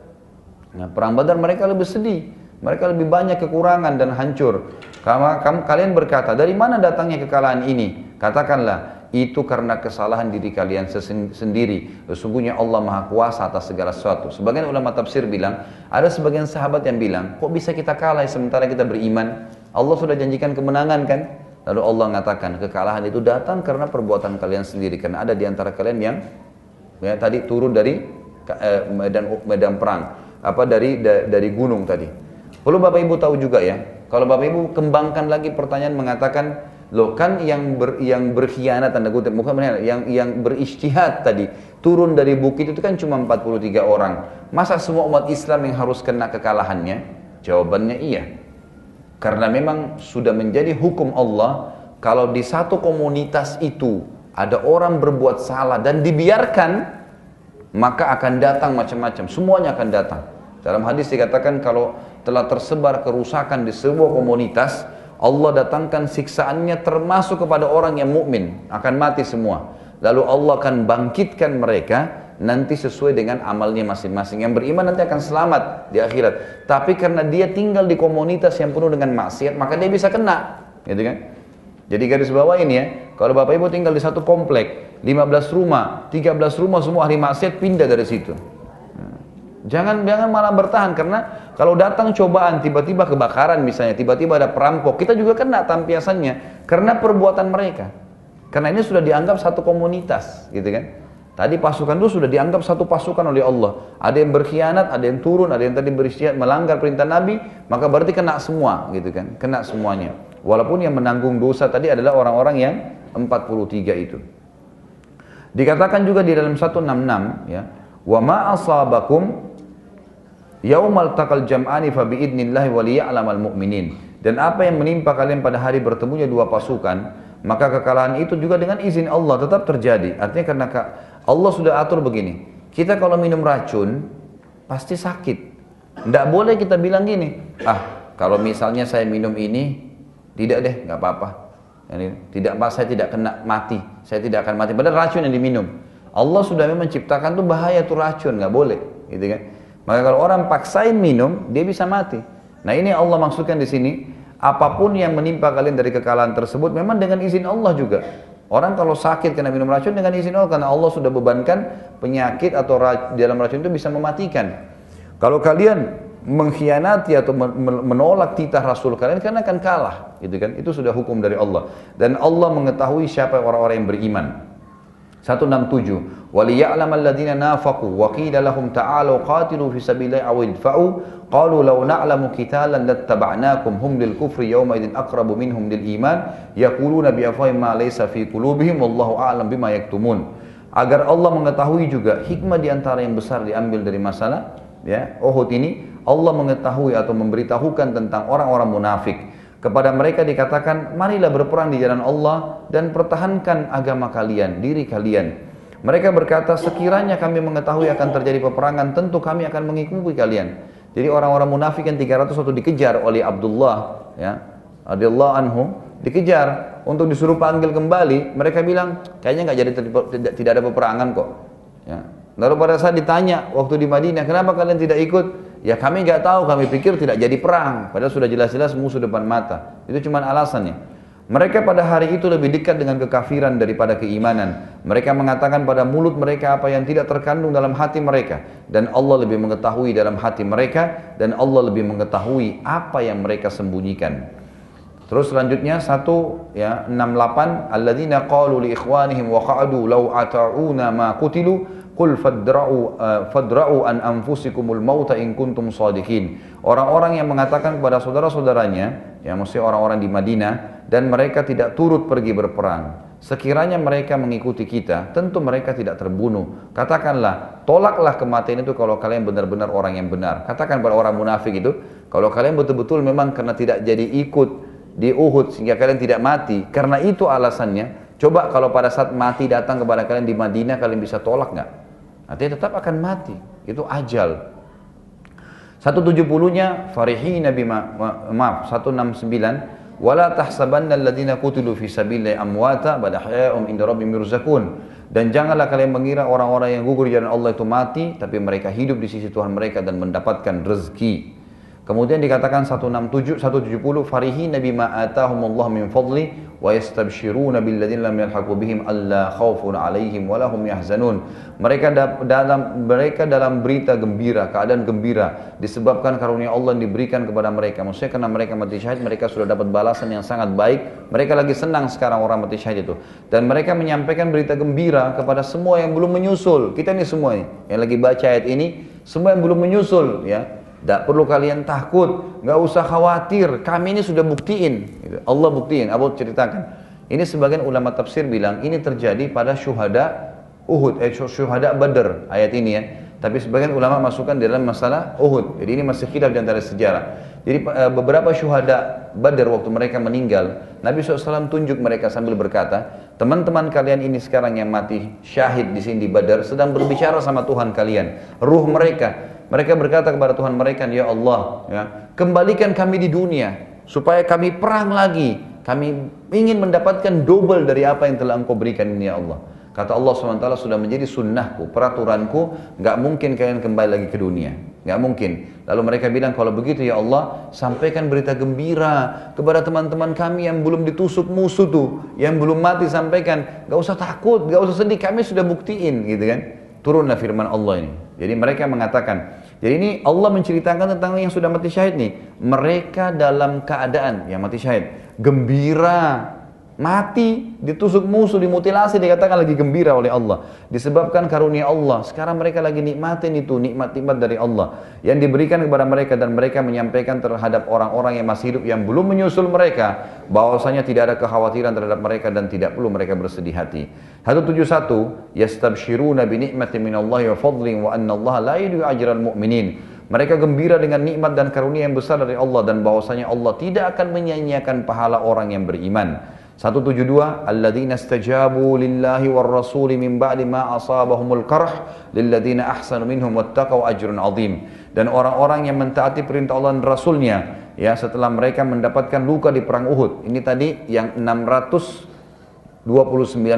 Nah, perang Badar mereka lebih sedih, mereka lebih banyak kekurangan dan hancur. Kalian berkata, dari mana datangnya kekalahan ini? Katakanlah, itu karena kesalahan diri kalian sendiri. Sesungguhnya Allah Maha Kuasa atas segala sesuatu. Sebagian ulama tafsir bilang, ada sebagian sahabat yang bilang, kok bisa kita kalah sementara kita beriman? Allah sudah janjikan kemenangan kan? Lalu Allah mengatakan, kekalahan itu datang karena perbuatan kalian sendiri. Karena ada di antara kalian yang tadi turun dari medan perang, dari gunung tadi. Perlu Bapak Ibu tahu juga ya, kalau Bapak Ibu kembangkan lagi pertanyaan mengatakan, loh kan yang berkhianat, tanda kutip, bukan yang berijtihad tadi, turun dari bukit itu kan cuma 43 orang. Masa semua umat Islam yang harus kena kekalahannya? Jawabannya iya. Karena memang sudah menjadi hukum Allah, kalau di satu komunitas itu ada orang berbuat salah dan dibiarkan, maka akan datang macam-macam, semuanya akan datang. Dalam hadis dikatakan kalau telah tersebar kerusakan di sebuah komunitas, Allah datangkan siksaannya termasuk kepada orang yang mukmin, akan mati semua. Lalu Allah akan bangkitkan mereka nanti sesuai dengan amalnya masing-masing. Yang beriman nanti akan selamat di akhirat. Tapi karena dia tinggal di komunitas yang penuh dengan maksiat, maka dia bisa kena, gitu kan? Jadi garis bawah ini ya, kalau Bapak Ibu tinggal di satu komplek, 15 rumah, 13 rumah semua ahli maksiat, pindah dari situ. Jangan malah bertahan, karena kalau datang cobaan, tiba-tiba kebakaran misalnya, tiba-tiba ada perampok, kita juga kena tampiasannya karena perbuatan mereka. Karena ini sudah dianggap satu komunitas, gitu kan? Tadi pasukan itu sudah dianggap satu pasukan oleh Allah. Ada yang berkhianat, ada yang turun, ada yang tadi beristihad melanggar perintah Nabi, maka berarti kena semua, gitu kan? Kena semuanya. Walaupun yang menanggung dosa tadi adalah orang-orang yang 43 itu. Dikatakan juga di dalam 166 ya, wa ma asabakum yaumal taqal jam'ani fa biidnillahi wa liya'lamal mu'minin. Dan apa yang menimpa kalian pada hari bertemunya dua pasukan, maka kekalahan itu juga dengan izin Allah tetap terjadi. Artinya karena Allah sudah atur begini. Kita kalau minum racun pasti sakit. Tidak boleh kita bilang gini, kalau misalnya saya minum ini, tidak deh, nggak apa-apa. Saya tidak kena mati, saya tidak akan mati. Padahal racun yang diminum. Allah sudah memang menciptakan tuh bahaya tuh racun, nggak boleh, gitu kan? Maka kalau orang paksain minum, dia bisa mati. Nah ini Allah maksudkan di sini, apapun yang menimpa kalian dari kekalahan tersebut, memang dengan izin Allah juga. Orang kalau sakit kena minum racun dengan izin Allah, karena Allah sudah bebankan penyakit atau dalam racun itu bisa mematikan. Kalau kalian mengkhianati atau menolak titah Rasul kalian akan kalah, gitu kan? Itu sudah hukum dari Allah. Dan Allah mengetahui siapa orang-orang yang beriman. 167 waliya'lamal ladzina nafaqu wa qila lahum ta'alu qatilu fi sabilillahi aw idfa'u qalu law na'lamu qitalan lattaba'nakum hum lil kufri yawma idzin aqrabu minhum lil iman yaquluna bi afwahihim ma laysa fi qulubihim wallahu a'lam bima yaktumun. Agar Allah mengetahui juga hikmah di antara yang besar diambil dari masalah ya Uhud ini, Allah mengetahui atau memberitahukan tentang orang-orang munafik. Kepada mereka dikatakan, marilah berperang di jalan Allah dan pertahankan agama kalian, diri kalian. Mereka berkata, sekiranya kami mengetahui akan terjadi peperangan, tentu kami akan mengikuti kalian. Jadi orang-orang munafik yang 300 waktu dikejar oleh Abdullah, ya, radhiyallahu anhu, dikejar untuk disuruh panggil kembali, mereka bilang kayaknya nggak jadi tidak ada peperangan kok. Ya. Lalu pada saat ditanya waktu di Madinah, kenapa kalian tidak ikut? Ya kami nggak tahu, kami pikir tidak jadi perang, padahal sudah jelas-jelas musuh depan mata. Itu cuma alasannya. Mereka pada hari itu lebih dekat dengan kekafiran daripada keimanan. Mereka mengatakan pada mulut mereka apa yang tidak terkandung dalam hati mereka. Dan Allah lebih mengetahui dalam hati mereka. Dan Allah lebih mengetahui apa yang mereka sembunyikan. Terus selanjutnya 68. Alladzina qalu li ikhwanihim wa qa'adu law ata'una ma qutilu qul fadra'u an anfusikumul mauta in kuntum shadiqin. Orang-orang yang mengatakan kepada saudara-saudaranya, ya mesti orang-orang di Madinah, dan mereka tidak turut pergi berperang. Sekiranya mereka mengikuti kita, tentu mereka tidak terbunuh. Katakanlah, tolaklah kematian itu kalau kalian benar-benar orang yang benar. Katakan pada orang munafik itu, kalau kalian betul-betul memang karena tidak jadi ikut di Uhud sehingga kalian tidak mati, karena itu alasannya, coba kalau pada saat mati datang kepada kalian di Madinah, kalian bisa tolak nggak? Artinya tetap akan mati, itu ajal. 170-nya farihina bima, maaf 169, wala tahsabanna alladziina qutilu fi sabilillahi amwata bal ahya'un 'inda rabbihim yurzaqun. Dan janganlah kalian mengira orang-orang yang gugur di jalan Allah itu mati, tapi mereka hidup di sisi Tuhan mereka dan mendapatkan rezeki. Kemudian dikatakan 170 farihina bima atahumullah min fadli wa yastabshiruna billadzina lam yalhaqu bihim alla khaufun 'alaihim wa lahum yahzanun. Mereka dalam berita gembira, keadaan gembira disebabkan karunia Allah yang diberikan kepada mereka. Maksudnya karena mereka mati syahid, mereka sudah dapat balasan yang sangat baik. Mereka lagi senang sekarang orang mati syahid itu. Dan mereka menyampaikan berita gembira kepada semua yang belum menyusul. Kita ini semua ini yang lagi baca ayat ini, semua yang belum menyusul, ya. Tidak perlu kalian takut, nggak usah khawatir, kami ini sudah buktiin. Allah buktiin, Allah ceritakan. Ini sebagian ulama tafsir bilang, ini terjadi pada syuhada Uhud, syuhada Badr, ayat ini ya. Tapi sebagian ulama masukkan dalam masalah Uhud. Jadi ini masih khilaf di antara sejarah. Jadi beberapa syuhada Badr waktu mereka meninggal, Nabi SAW tunjuk mereka sambil berkata, teman-teman kalian ini sekarang yang mati syahid di sini di Badr sedang berbicara sama Tuhan kalian, ruh mereka. Mereka berkata kepada Tuhan mereka, ya Allah, ya, kembalikan kami di dunia supaya kami perang lagi. Kami ingin mendapatkan double dari apa yang telah Engkau berikan ini, ya Allah. Kata Allah SWT, sudah menjadi sunnahku, peraturanku, nggak mungkin kalian kembali lagi ke dunia, nggak mungkin. Lalu mereka bilang, kalau begitu ya Allah, sampaikan berita gembira kepada teman-teman kami yang belum ditusuk musuh tuh, yang belum mati, sampaikan, nggak usah takut, nggak usah sedih, kami sudah buktiin, gitu kan. Turunlah firman Allah ini. Jadi mereka mengatakan, jadi ini Allah menceritakan tentang yang sudah mati syahid nih. Mereka dalam keadaan yang mati syahid gembira, mati ditusuk musuh, dimutilasi, dikatakan lagi gembira oleh Allah disebabkan karunia Allah. Sekarang mereka lagi nikmatin itu nikmat-nikmat dari Allah yang diberikan kepada mereka, dan mereka menyampaikan terhadap orang-orang yang masih hidup yang belum menyusul mereka bahwasanya tidak ada kekhawatiran terhadap mereka dan tidak perlu mereka bersedih hati. 171 yastabshiruna bi ni'matin minallahi wa fadlin wa anna Allah la yudhi'u ajral mu'minin. Mereka gembira dengan nikmat dan karunia yang besar dari Allah, dan bahwasanya Allah tidak akan menyia-nyiakan pahala orang yang beriman. 172 alladzina istajabu lillahi war rasuli min ba'di ma asabahumul qarh lilladzina ahsanu minhum wattaqau ajrun azim. Dan orang-orang yang mentaati perintah Allah dan Rasulnya, ya, setelah mereka mendapatkan luka di perang Uhud. Ini tadi yang 629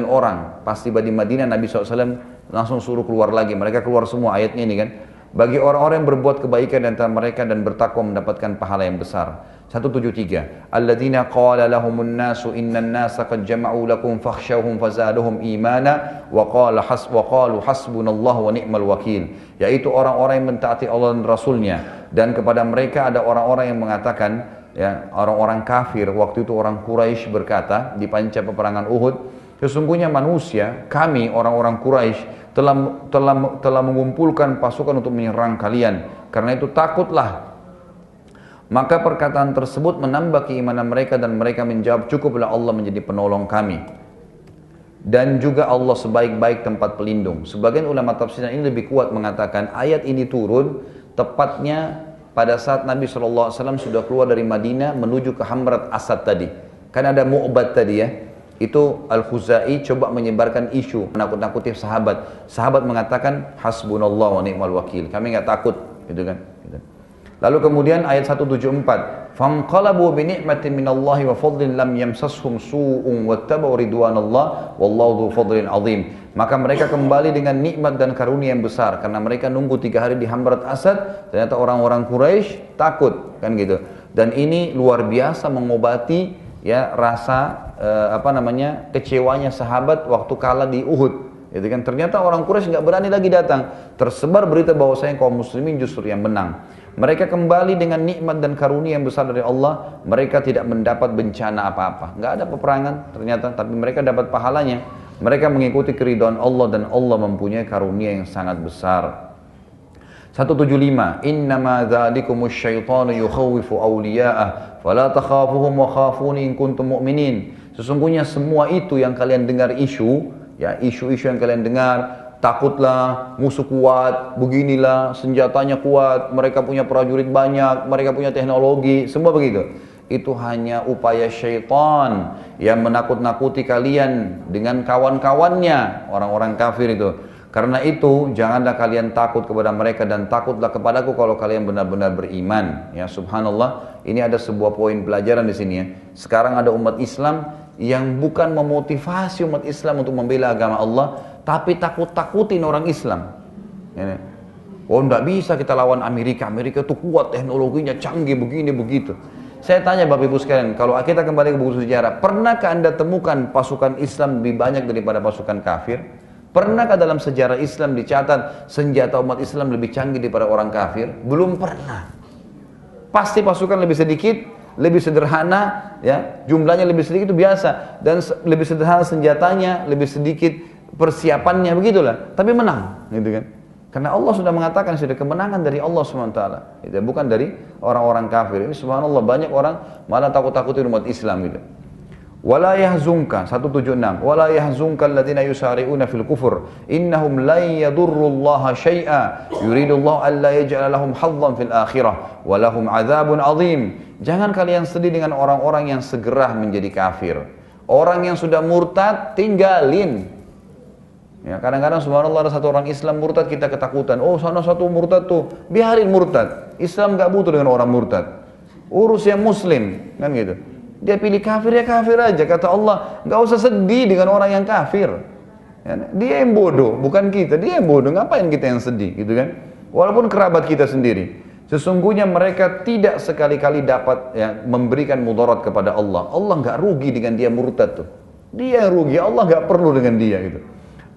orang pas tiba di Madinah, Nabi SAW langsung suruh keluar lagi. Mereka keluar semua, ayatnya ini kan. Bagi orang-orang yang berbuat kebaikan di antara mereka dan bertakwa mendapatkan pahala yang besar. 173 alladzina qala lahumun nasu innan nasa qad jama'u lakum fakhshawhum fazaduhum imana wa qalu hasbunallahu wa ni'mal wakil. Yaitu orang-orang yang mentaati Allah dan Rasulnya, dan kepada mereka ada orang-orang yang mengatakan, ya, orang-orang kafir waktu itu, orang Quraisy berkata di panca peperangan Uhud, sesungguhnya manusia, kami orang-orang Quraisy telah mengumpulkan pasukan untuk menyerang kalian, karena itu takutlah. Maka perkataan tersebut menambah keimanan mereka, dan mereka menjawab, cukuplah Allah menjadi penolong kami, dan juga Allah sebaik-baik tempat pelindung. Sebagian ulama tafsir ini lebih kuat mengatakan ayat ini turun tepatnya pada saat Nabi SAW sudah keluar dari Madinah menuju ke Hamrat Asad tadi. Kan ada Mu'bad tadi ya. Itu Al-Khuzai coba menyebarkan isu menakut-nakuti sahabat. Sahabat mengatakan hasbunallah wa ni'mal wakil. Kami nggak takut, gitu kan. Gitu. Lalu kemudian ayat 174, "Fanqalabu bi ni'matin minallahi wa fadlin lam yamsashum su'un wattaba'u ridwanallah wallahu dzu fadlin 'adzim." Maka mereka kembali dengan nikmat dan karunia yang besar karena mereka nunggu 3 hari di Hamrat Asad, ternyata orang-orang Quraisy takut kan gitu. Dan ini luar biasa mengobati ya rasa kecewanya sahabat waktu kalah di Uhud. Itu kan ternyata orang Quraisy nggak berani lagi datang. Tersebar berita bahwasanya kaum muslimin justru yang menang. Mereka kembali dengan nikmat dan karunia yang besar dari Allah. Mereka tidak mendapat bencana apa-apa. Nggak ada peperangan ternyata, tapi mereka dapat pahalanya. Mereka mengikuti keridhaan Allah dan Allah mempunyai karunia yang sangat besar. 175, "Innama dzalikumus syaitanu yukhawwifu awliya'ah, fala takhafuhum wa khafuni in kuntum mu'minin." Sesungguhnya semua itu yang kalian dengar isu yang kalian dengar, takutlah, musuh kuat, beginilah, senjatanya kuat, mereka punya prajurit banyak, mereka punya teknologi, semua begitu. Itu hanya upaya syaitan yang menakut-nakuti kalian dengan kawan-kawannya, orang-orang kafir itu. Karena itu, janganlah kalian takut kepada mereka dan takutlah kepadaku kalau kalian benar-benar beriman. Ya, subhanallah, ini ada sebuah poin pelajaran di sini ya. Sekarang ada umat Islam yang bukan memotivasi umat Islam untuk membela agama Allah, tapi takut-takutin orang Islam. Ya, oh, enggak bisa kita lawan Amerika. Amerika itu kuat, teknologinya canggih, begini, begitu. Saya tanya Bapak Ibu sekalian, kalau kita kembali ke buku sejarah, pernahkah Anda temukan pasukan Islam lebih banyak daripada pasukan kafir? Pernahkah dalam sejarah Islam dicatat senjata umat Islam lebih canggih daripada orang kafir? Belum pernah. Pasti pasukan lebih sedikit, lebih sederhana, ya, jumlahnya lebih sedikit itu biasa, dan lebih sederhana senjatanya, lebih sedikit persiapannya, begitulah. Tapi menang, gitu kan? Karena Allah sudah mengatakan sudah kemenangan dari Allah SWT, gitu, bukan dari orang-orang kafir. Ini subhanallah banyak orang malah takut-takutin umat Islam gitu. Wala yahzunka 176 wala yahzunka alladziina yusari'una fil kufur innahum lan yadurrullaha syai'a yuridullahu alla yaj'ala lahum hazzan fil akhirah wa lahum 'adzabun 'adzim. Jangan kalian sedih dengan orang-orang yang segera menjadi kafir. Orang yang sudah murtad tinggalin. Ya, kadang-kadang subhanallah ada satu orang Islam murtad kita ketakutan. Oh, sana satu murtad tuh, biarin murtad. Islam enggak butuh dengan orang murtad. Urus yang muslim, kan gitu. Dia pilih kafir, ya kafir aja. Kata Allah, nggak usah sedih dengan orang yang kafir. Ya, dia yang bodoh, bukan kita. Dia yang bodoh, ngapain kita yang sedih, gitu kan? Walaupun kerabat kita sendiri. Sesungguhnya mereka tidak sekali-kali dapat memberikan mudarat kepada Allah. Allah nggak rugi dengan dia murtad tuh. Dia yang rugi, Allah nggak perlu dengan dia gitu.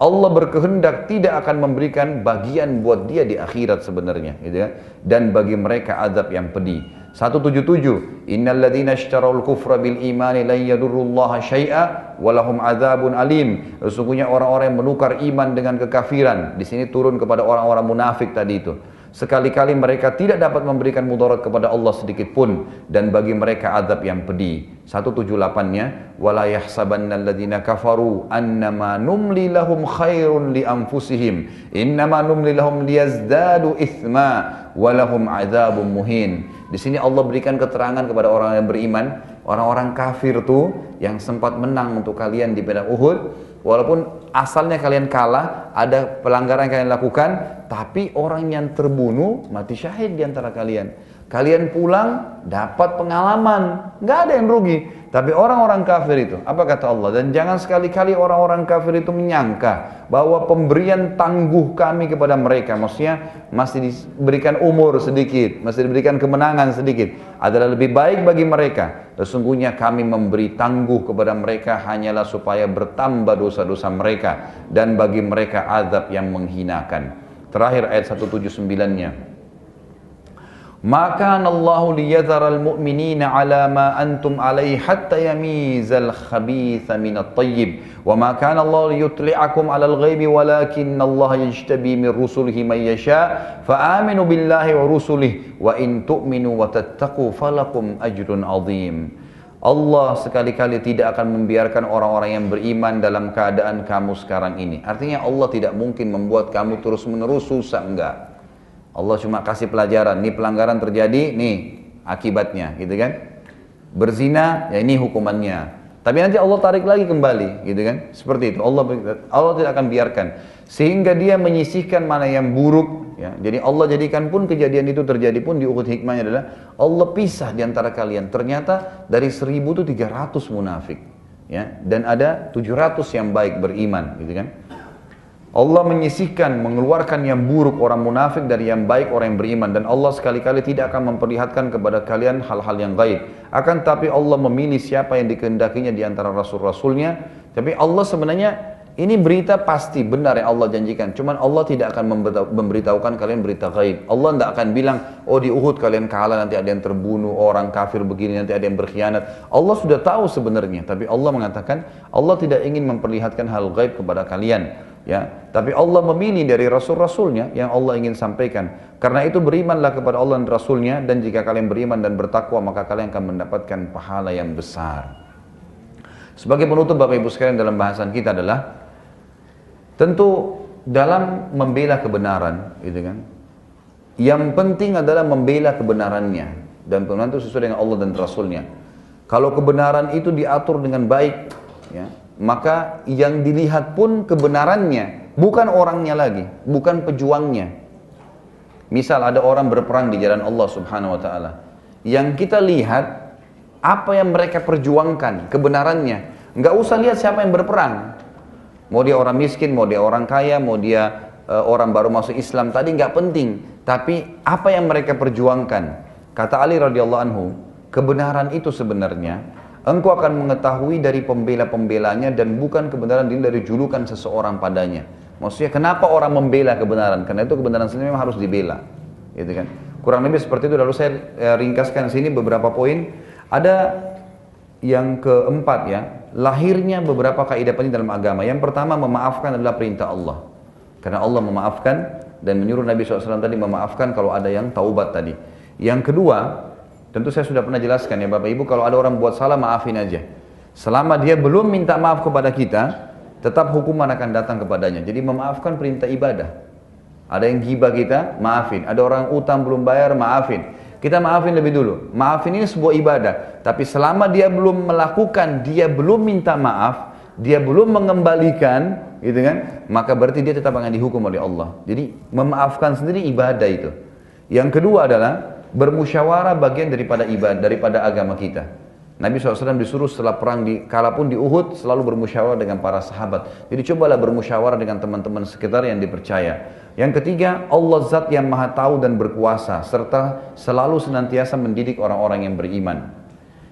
Allah berkehendak tidak akan memberikan bagian buat dia di akhirat sebenarnya, gitu kan? Dan bagi mereka azab yang pedih. 177 Innal ladzina ishtarawul kufra bil imani lan yadurrullaha syai'a wa lahum adzabun alim. Sesungguhnya orang-orang yang menukar iman dengan kekafiran, di sini turun kepada orang-orang munafik tadi itu. Sekali-kali mereka tidak dapat memberikan mudarat kepada Allah sedikit pun, dan bagi mereka azab yang pedih. 178-nya wala yahsabannal ladzina kafaru annama numli lahum khairun li anfusihim innama numli lahum liyazdadu itsma wa lahum adzabun muhin. Di sini Allah berikan keterangan kepada orang yang beriman, orang-orang kafir tuh yang sempat menang untuk kalian di medan Uhud, walaupun asalnya kalian kalah, ada pelanggaran yang kalian lakukan, tapi orang yang terbunuh mati syahid di antara kalian. Kalian pulang dapat pengalaman, nggak ada yang rugi. Tapi orang-orang kafir itu, apa kata Allah? Dan jangan sekali-kali orang-orang kafir itu menyangka bahwa pemberian tangguh kami kepada mereka, maksudnya masih diberikan umur sedikit, masih diberikan kemenangan sedikit, adalah lebih baik bagi mereka. Sesungguhnya kami memberi tangguh kepada mereka hanyalah supaya bertambah dosa-dosa mereka, dan bagi mereka azab yang menghinakan. Terakhir ayat 179-nya. Maka Allahu liyadharal mu'minina ala ma antum alaihi hatta yamizal khabitha minat tayyib wa ma kana Allah liyutli'akum alal ghaibi walakinna Allah yajtabi min rusulihi man yasha fa aminu billahi wa rusulihi wa in tu'minu wa tattaqu falakum ajrun azim. Allah sekali-kali tidak akan membiarkan orang-orang yang beriman dalam keadaan kamu sekarang ini. Artinya Allah tidak mungkin membuat kamu terus-menerus susah, enggak. Allah cuma kasih pelajaran, nih pelanggaran terjadi, nih akibatnya, gitu kan? Berzina, ya ini hukumannya. Tapi nanti Allah tarik lagi kembali, gitu kan? Seperti itu. Allah tidak akan biarkan, sehingga Dia menyisihkan mana yang buruk, Ya. Jadi Allah jadikan pun kejadian itu terjadi pun di Uhud, hikmahnya adalah Allah pisah di antara kalian. Ternyata dari 1.000 itu 300 munafik. Ya. Dan ada 700 yang baik beriman. Gitu kan. Allah menyisihkan, mengeluarkan yang buruk orang munafik dari yang baik orang yang beriman. Dan Allah sekali-kali tidak akan memperlihatkan kepada kalian hal-hal yang gaib. Akan tapi Allah memilih siapa yang dikehendakinya di antara rasul-rasulnya. Tapi Allah sebenarnya, ini berita pasti benar yang Allah janjikan. Cuman Allah tidak akan memberitahukan kalian berita gaib. Allah tidak akan bilang, oh di Uhud kalian kalah, nanti ada yang terbunuh, orang kafir begini, nanti ada yang berkhianat. Allah sudah tahu sebenarnya. Tapi Allah mengatakan, Allah tidak ingin memperlihatkan hal gaib kepada kalian. Ya, tapi Allah memilih dari rasul-rasulnya yang Allah ingin sampaikan. Karena itu berimanlah kepada Allah dan Rasulnya, dan jika kalian beriman dan bertakwa maka kalian akan mendapatkan pahala yang besar. Sebagai penutup Bapak Ibu sekalian, dalam bahasan kita adalah tentu dalam membela kebenaran, gitu kan. Yang penting adalah membela kebenarannya, dan kebenaran itu sesuai dengan Allah dan Rasulnya. Kalau kebenaran itu diatur dengan baik, ya, maka yang dilihat pun kebenarannya, bukan orangnya lagi, bukan pejuangnya. Misal ada orang berperang di jalan Allah Subhanahu wa taala. Yang kita lihat apa yang mereka perjuangkan, kebenarannya. Enggak usah lihat siapa yang berperang. Mau dia orang miskin, mau dia orang kaya, mau dia orang baru masuk Islam, tadi enggak penting. Tapi apa yang mereka perjuangkan. Kata Ali radhiyallahu anhu, kebenaran itu sebenarnya engkau akan mengetahui dari pembela-pembelanya, dan bukan kebenaran dari julukan seseorang padanya. Maksudnya kenapa orang membela kebenaran? Karena itu kebenaran sendiri memang harus dibela, gitu kan? Kurang lebih seperti itu. Lalu saya ringkaskan sini beberapa poin. Ada yang keempat, ya, lahirnya beberapa kaidah penting dalam agama. Yang pertama, memaafkan adalah perintah Allah. Karena Allah memaafkan dan menyuruh Nabi SAW tadi memaafkan kalau ada yang taubat tadi. Yang kedua, tentu saya sudah pernah jelaskan ya Bapak Ibu, kalau ada orang buat salah, maafin aja. Selama dia belum minta maaf kepada kita, tetap hukuman akan datang kepadanya. Jadi memaafkan perintah ibadah. Ada yang gibah kita, maafin. Ada orang utang belum bayar, maafin. Kita maafin lebih dulu. Maafin ini sebuah ibadah. Tapi selama dia belum melakukan, dia belum minta maaf, dia belum mengembalikan, gitu kan, maka berarti dia tetap akan dihukum oleh Allah. Jadi memaafkan sendiri ibadah itu. Yang kedua adalah bermusyawarah, bagian daripada ibadah, daripada agama kita. Nabi SAW disuruh setelah perang kalaupun di Uhud selalu bermusyawarah dengan para sahabat. Jadi cobalah bermusyawarah dengan teman-teman sekitar yang dipercaya. Yang ketiga, Allah Zat yang maha tahu dan berkuasa, serta selalu senantiasa mendidik orang-orang yang beriman.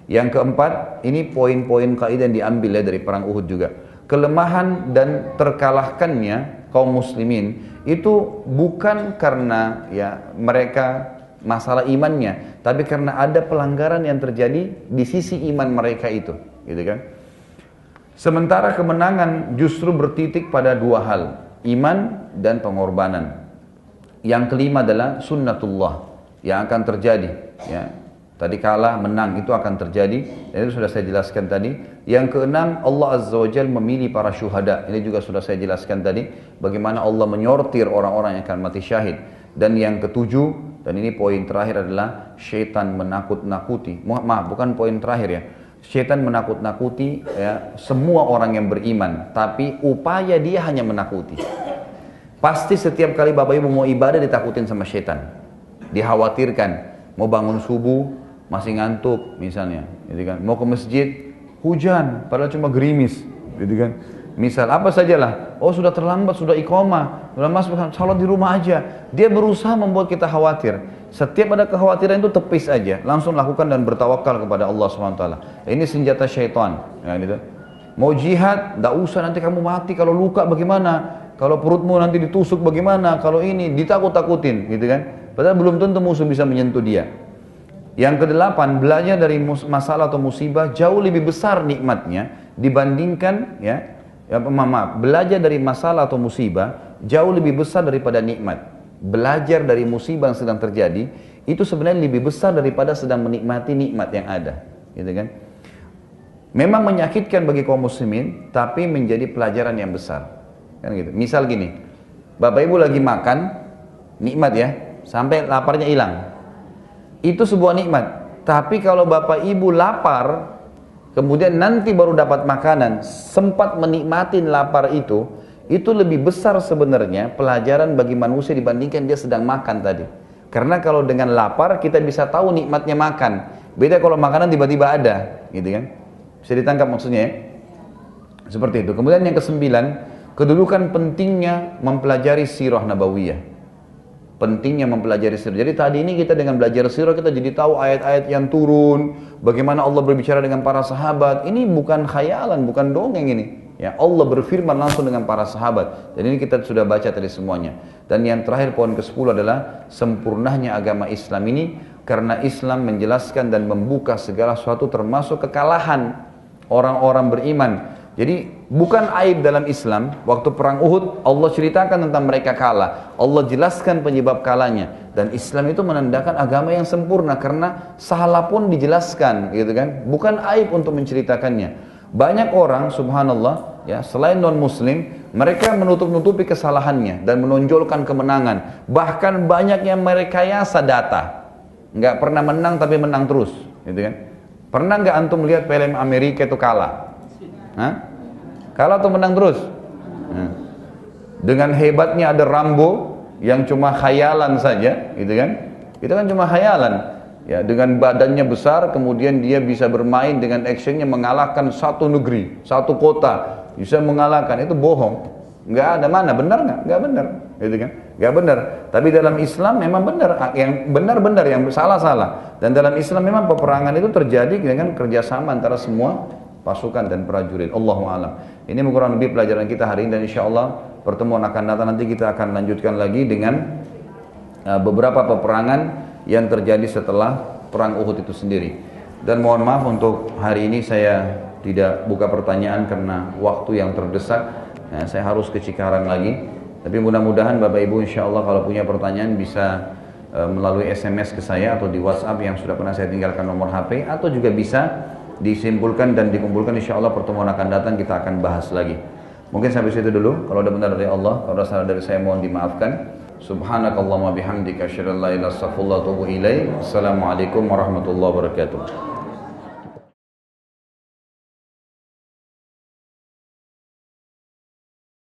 Yang keempat, ini poin-poin kaidah yang diambil ya dari perang Uhud juga. Kelemahan dan terkalahkannya kaum muslimin itu bukan karena ya mereka masalah imannya, tapi karena ada pelanggaran yang terjadi di sisi iman mereka itu, gitu kan. Sementara kemenangan justru bertitik pada dua hal, iman dan pengorbanan. Yang kelima adalah sunnatullah yang akan terjadi, ya. Tadi kalah, menang, itu akan terjadi, dan itu sudah saya jelaskan tadi. Yang keenam, Allah Azza wa Jalla memilih para syuhada. Ini juga sudah saya jelaskan tadi, bagaimana Allah menyortir orang-orang yang akan mati syahid. Dan yang ketujuh, dan ini poin terakhir adalah syaitan menakut-nakuti. Maaf, bukan poin terakhir ya. Syaitan menakut-nakuti ya, semua orang yang beriman, tapi upaya dia hanya menakuti. Pasti setiap kali Bapak Ibu mau ibadah ditakutin sama syaitan. Dikhawatirkan, mau bangun subuh masih ngantuk misalnya, gitu kan. Mau ke masjid hujan padahal cuma gerimis, gitu kan. Misal apa sajalah, oh sudah terlambat, sudah iqamah, sudah masuk salat di rumah aja. Dia berusaha membuat kita khawatir. Setiap ada kekhawatiran itu tepis aja, langsung lakukan dan bertawakal kepada Allah SWT. Ini senjata syaitan, ya, gitu. Mau jihad, tidak usah nanti kamu mati, kalau luka bagaimana, kalau perutmu nanti ditusuk bagaimana, kalau ini ditakut-takutin, gitu kan. Padahal belum tentu musuh bisa menyentuh dia. Yang kedelapan, belajar dari masalah atau musibah jauh lebih besar nikmatnya dibandingkan belajar dari masalah atau musibah jauh lebih besar daripada nikmat. Belajar dari musibah yang sedang terjadi itu sebenarnya lebih besar daripada sedang menikmati nikmat yang ada, gitu kan. Memang menyakitkan bagi kaum muslimin, tapi menjadi pelajaran yang besar, kan gitu. Misal gini, Bapak Ibu lagi makan, nikmat ya, sampai laparnya hilang. Itu sebuah nikmat. Tapi kalau Bapak Ibu lapar, kemudian nanti baru dapat makanan, sempat menikmati lapar itu itu lebih besar sebenarnya pelajaran bagi manusia dibandingkan dia sedang makan tadi. Karena kalau dengan lapar kita bisa tahu nikmatnya makan. Beda kalau makanan tiba-tiba ada, gitu kan? Bisa ditangkap maksudnya ya? Seperti itu. Kemudian yang kesembilan, kedudukan pentingnya mempelajari sirah nabawiyah. Pentingnya mempelajari sirah. Jadi tadi ini kita dengan belajar sirah kita jadi tahu ayat-ayat yang turun, bagaimana Allah berbicara dengan para sahabat. Ini bukan khayalan, bukan dongeng ini. Ya, Allah berfirman langsung dengan para sahabat. Dan ini kita sudah baca tadi semuanya. Dan yang terakhir poin ke-10 adalah sempurnanya agama Islam ini karena Islam menjelaskan dan membuka segala sesuatu termasuk kekalahan orang-orang beriman. Jadi bukan aib dalam Islam. Waktu perang Uhud Allah ceritakan tentang mereka kalah. Allah jelaskan penyebab kalahnya. Dan Islam itu menandakan agama yang sempurna karena salah pun dijelaskan, gitu kan? Bukan aib untuk menceritakannya. Banyak orang, subhanallah, ya, selain non-muslim, mereka menutup-nutupi kesalahannya dan menonjolkan kemenangan. Bahkan banyak yang merekayasa data. Nggak pernah menang tapi menang terus, gitu kan? Pernah nggak antum lihat film Amerika itu kalah? Hah? Kalah atau menang terus? Dengan hebatnya ada Rambo yang cuma khayalan saja, gitu kan? Itu kan cuma khayalan. Ya, dengan badannya besar, kemudian dia bisa bermain dengan actionnya mengalahkan satu negeri, satu kota, bisa mengalahkan. Itu bohong, nggak ada. Mana benar nggak benar, gitu kan? Nggak benar. Tapi dalam Islam memang benar, yang benar, yang salah. Dan dalam Islam memang peperangan itu terjadi dengan kerjasama antara semua pasukan dan prajurit. Allahu a'lam. Ini kurang lebih pelajaran kita hari ini, dan insya Allah pertemuan akan datang nanti kita akan lanjutkan lagi dengan beberapa peperangan yang terjadi setelah perang Uhud itu sendiri. Dan mohon maaf untuk hari ini saya tidak buka pertanyaan karena waktu yang terdesak. Nah, saya harus ke Cikarang lagi. Tapi mudah-mudahan Bapak Ibu insya Allah kalau punya pertanyaan bisa melalui SMS ke saya atau di WhatsApp yang sudah pernah saya tinggalkan nomor HP, atau juga bisa disimpulkan dan dikumpulkan. Insya Allah pertemuan akan datang kita akan bahas lagi. Mungkin sampai situ dulu. Kalau ada benar dari Allah, kalau ada salah dari saya mohon dimaafkan. Subhanakallahumma bihamdika asyhadu an la ilaha illa anta astaghfiruka wa atubu ilaik. Assalamualaikum warahmatullahi wabarakatuh.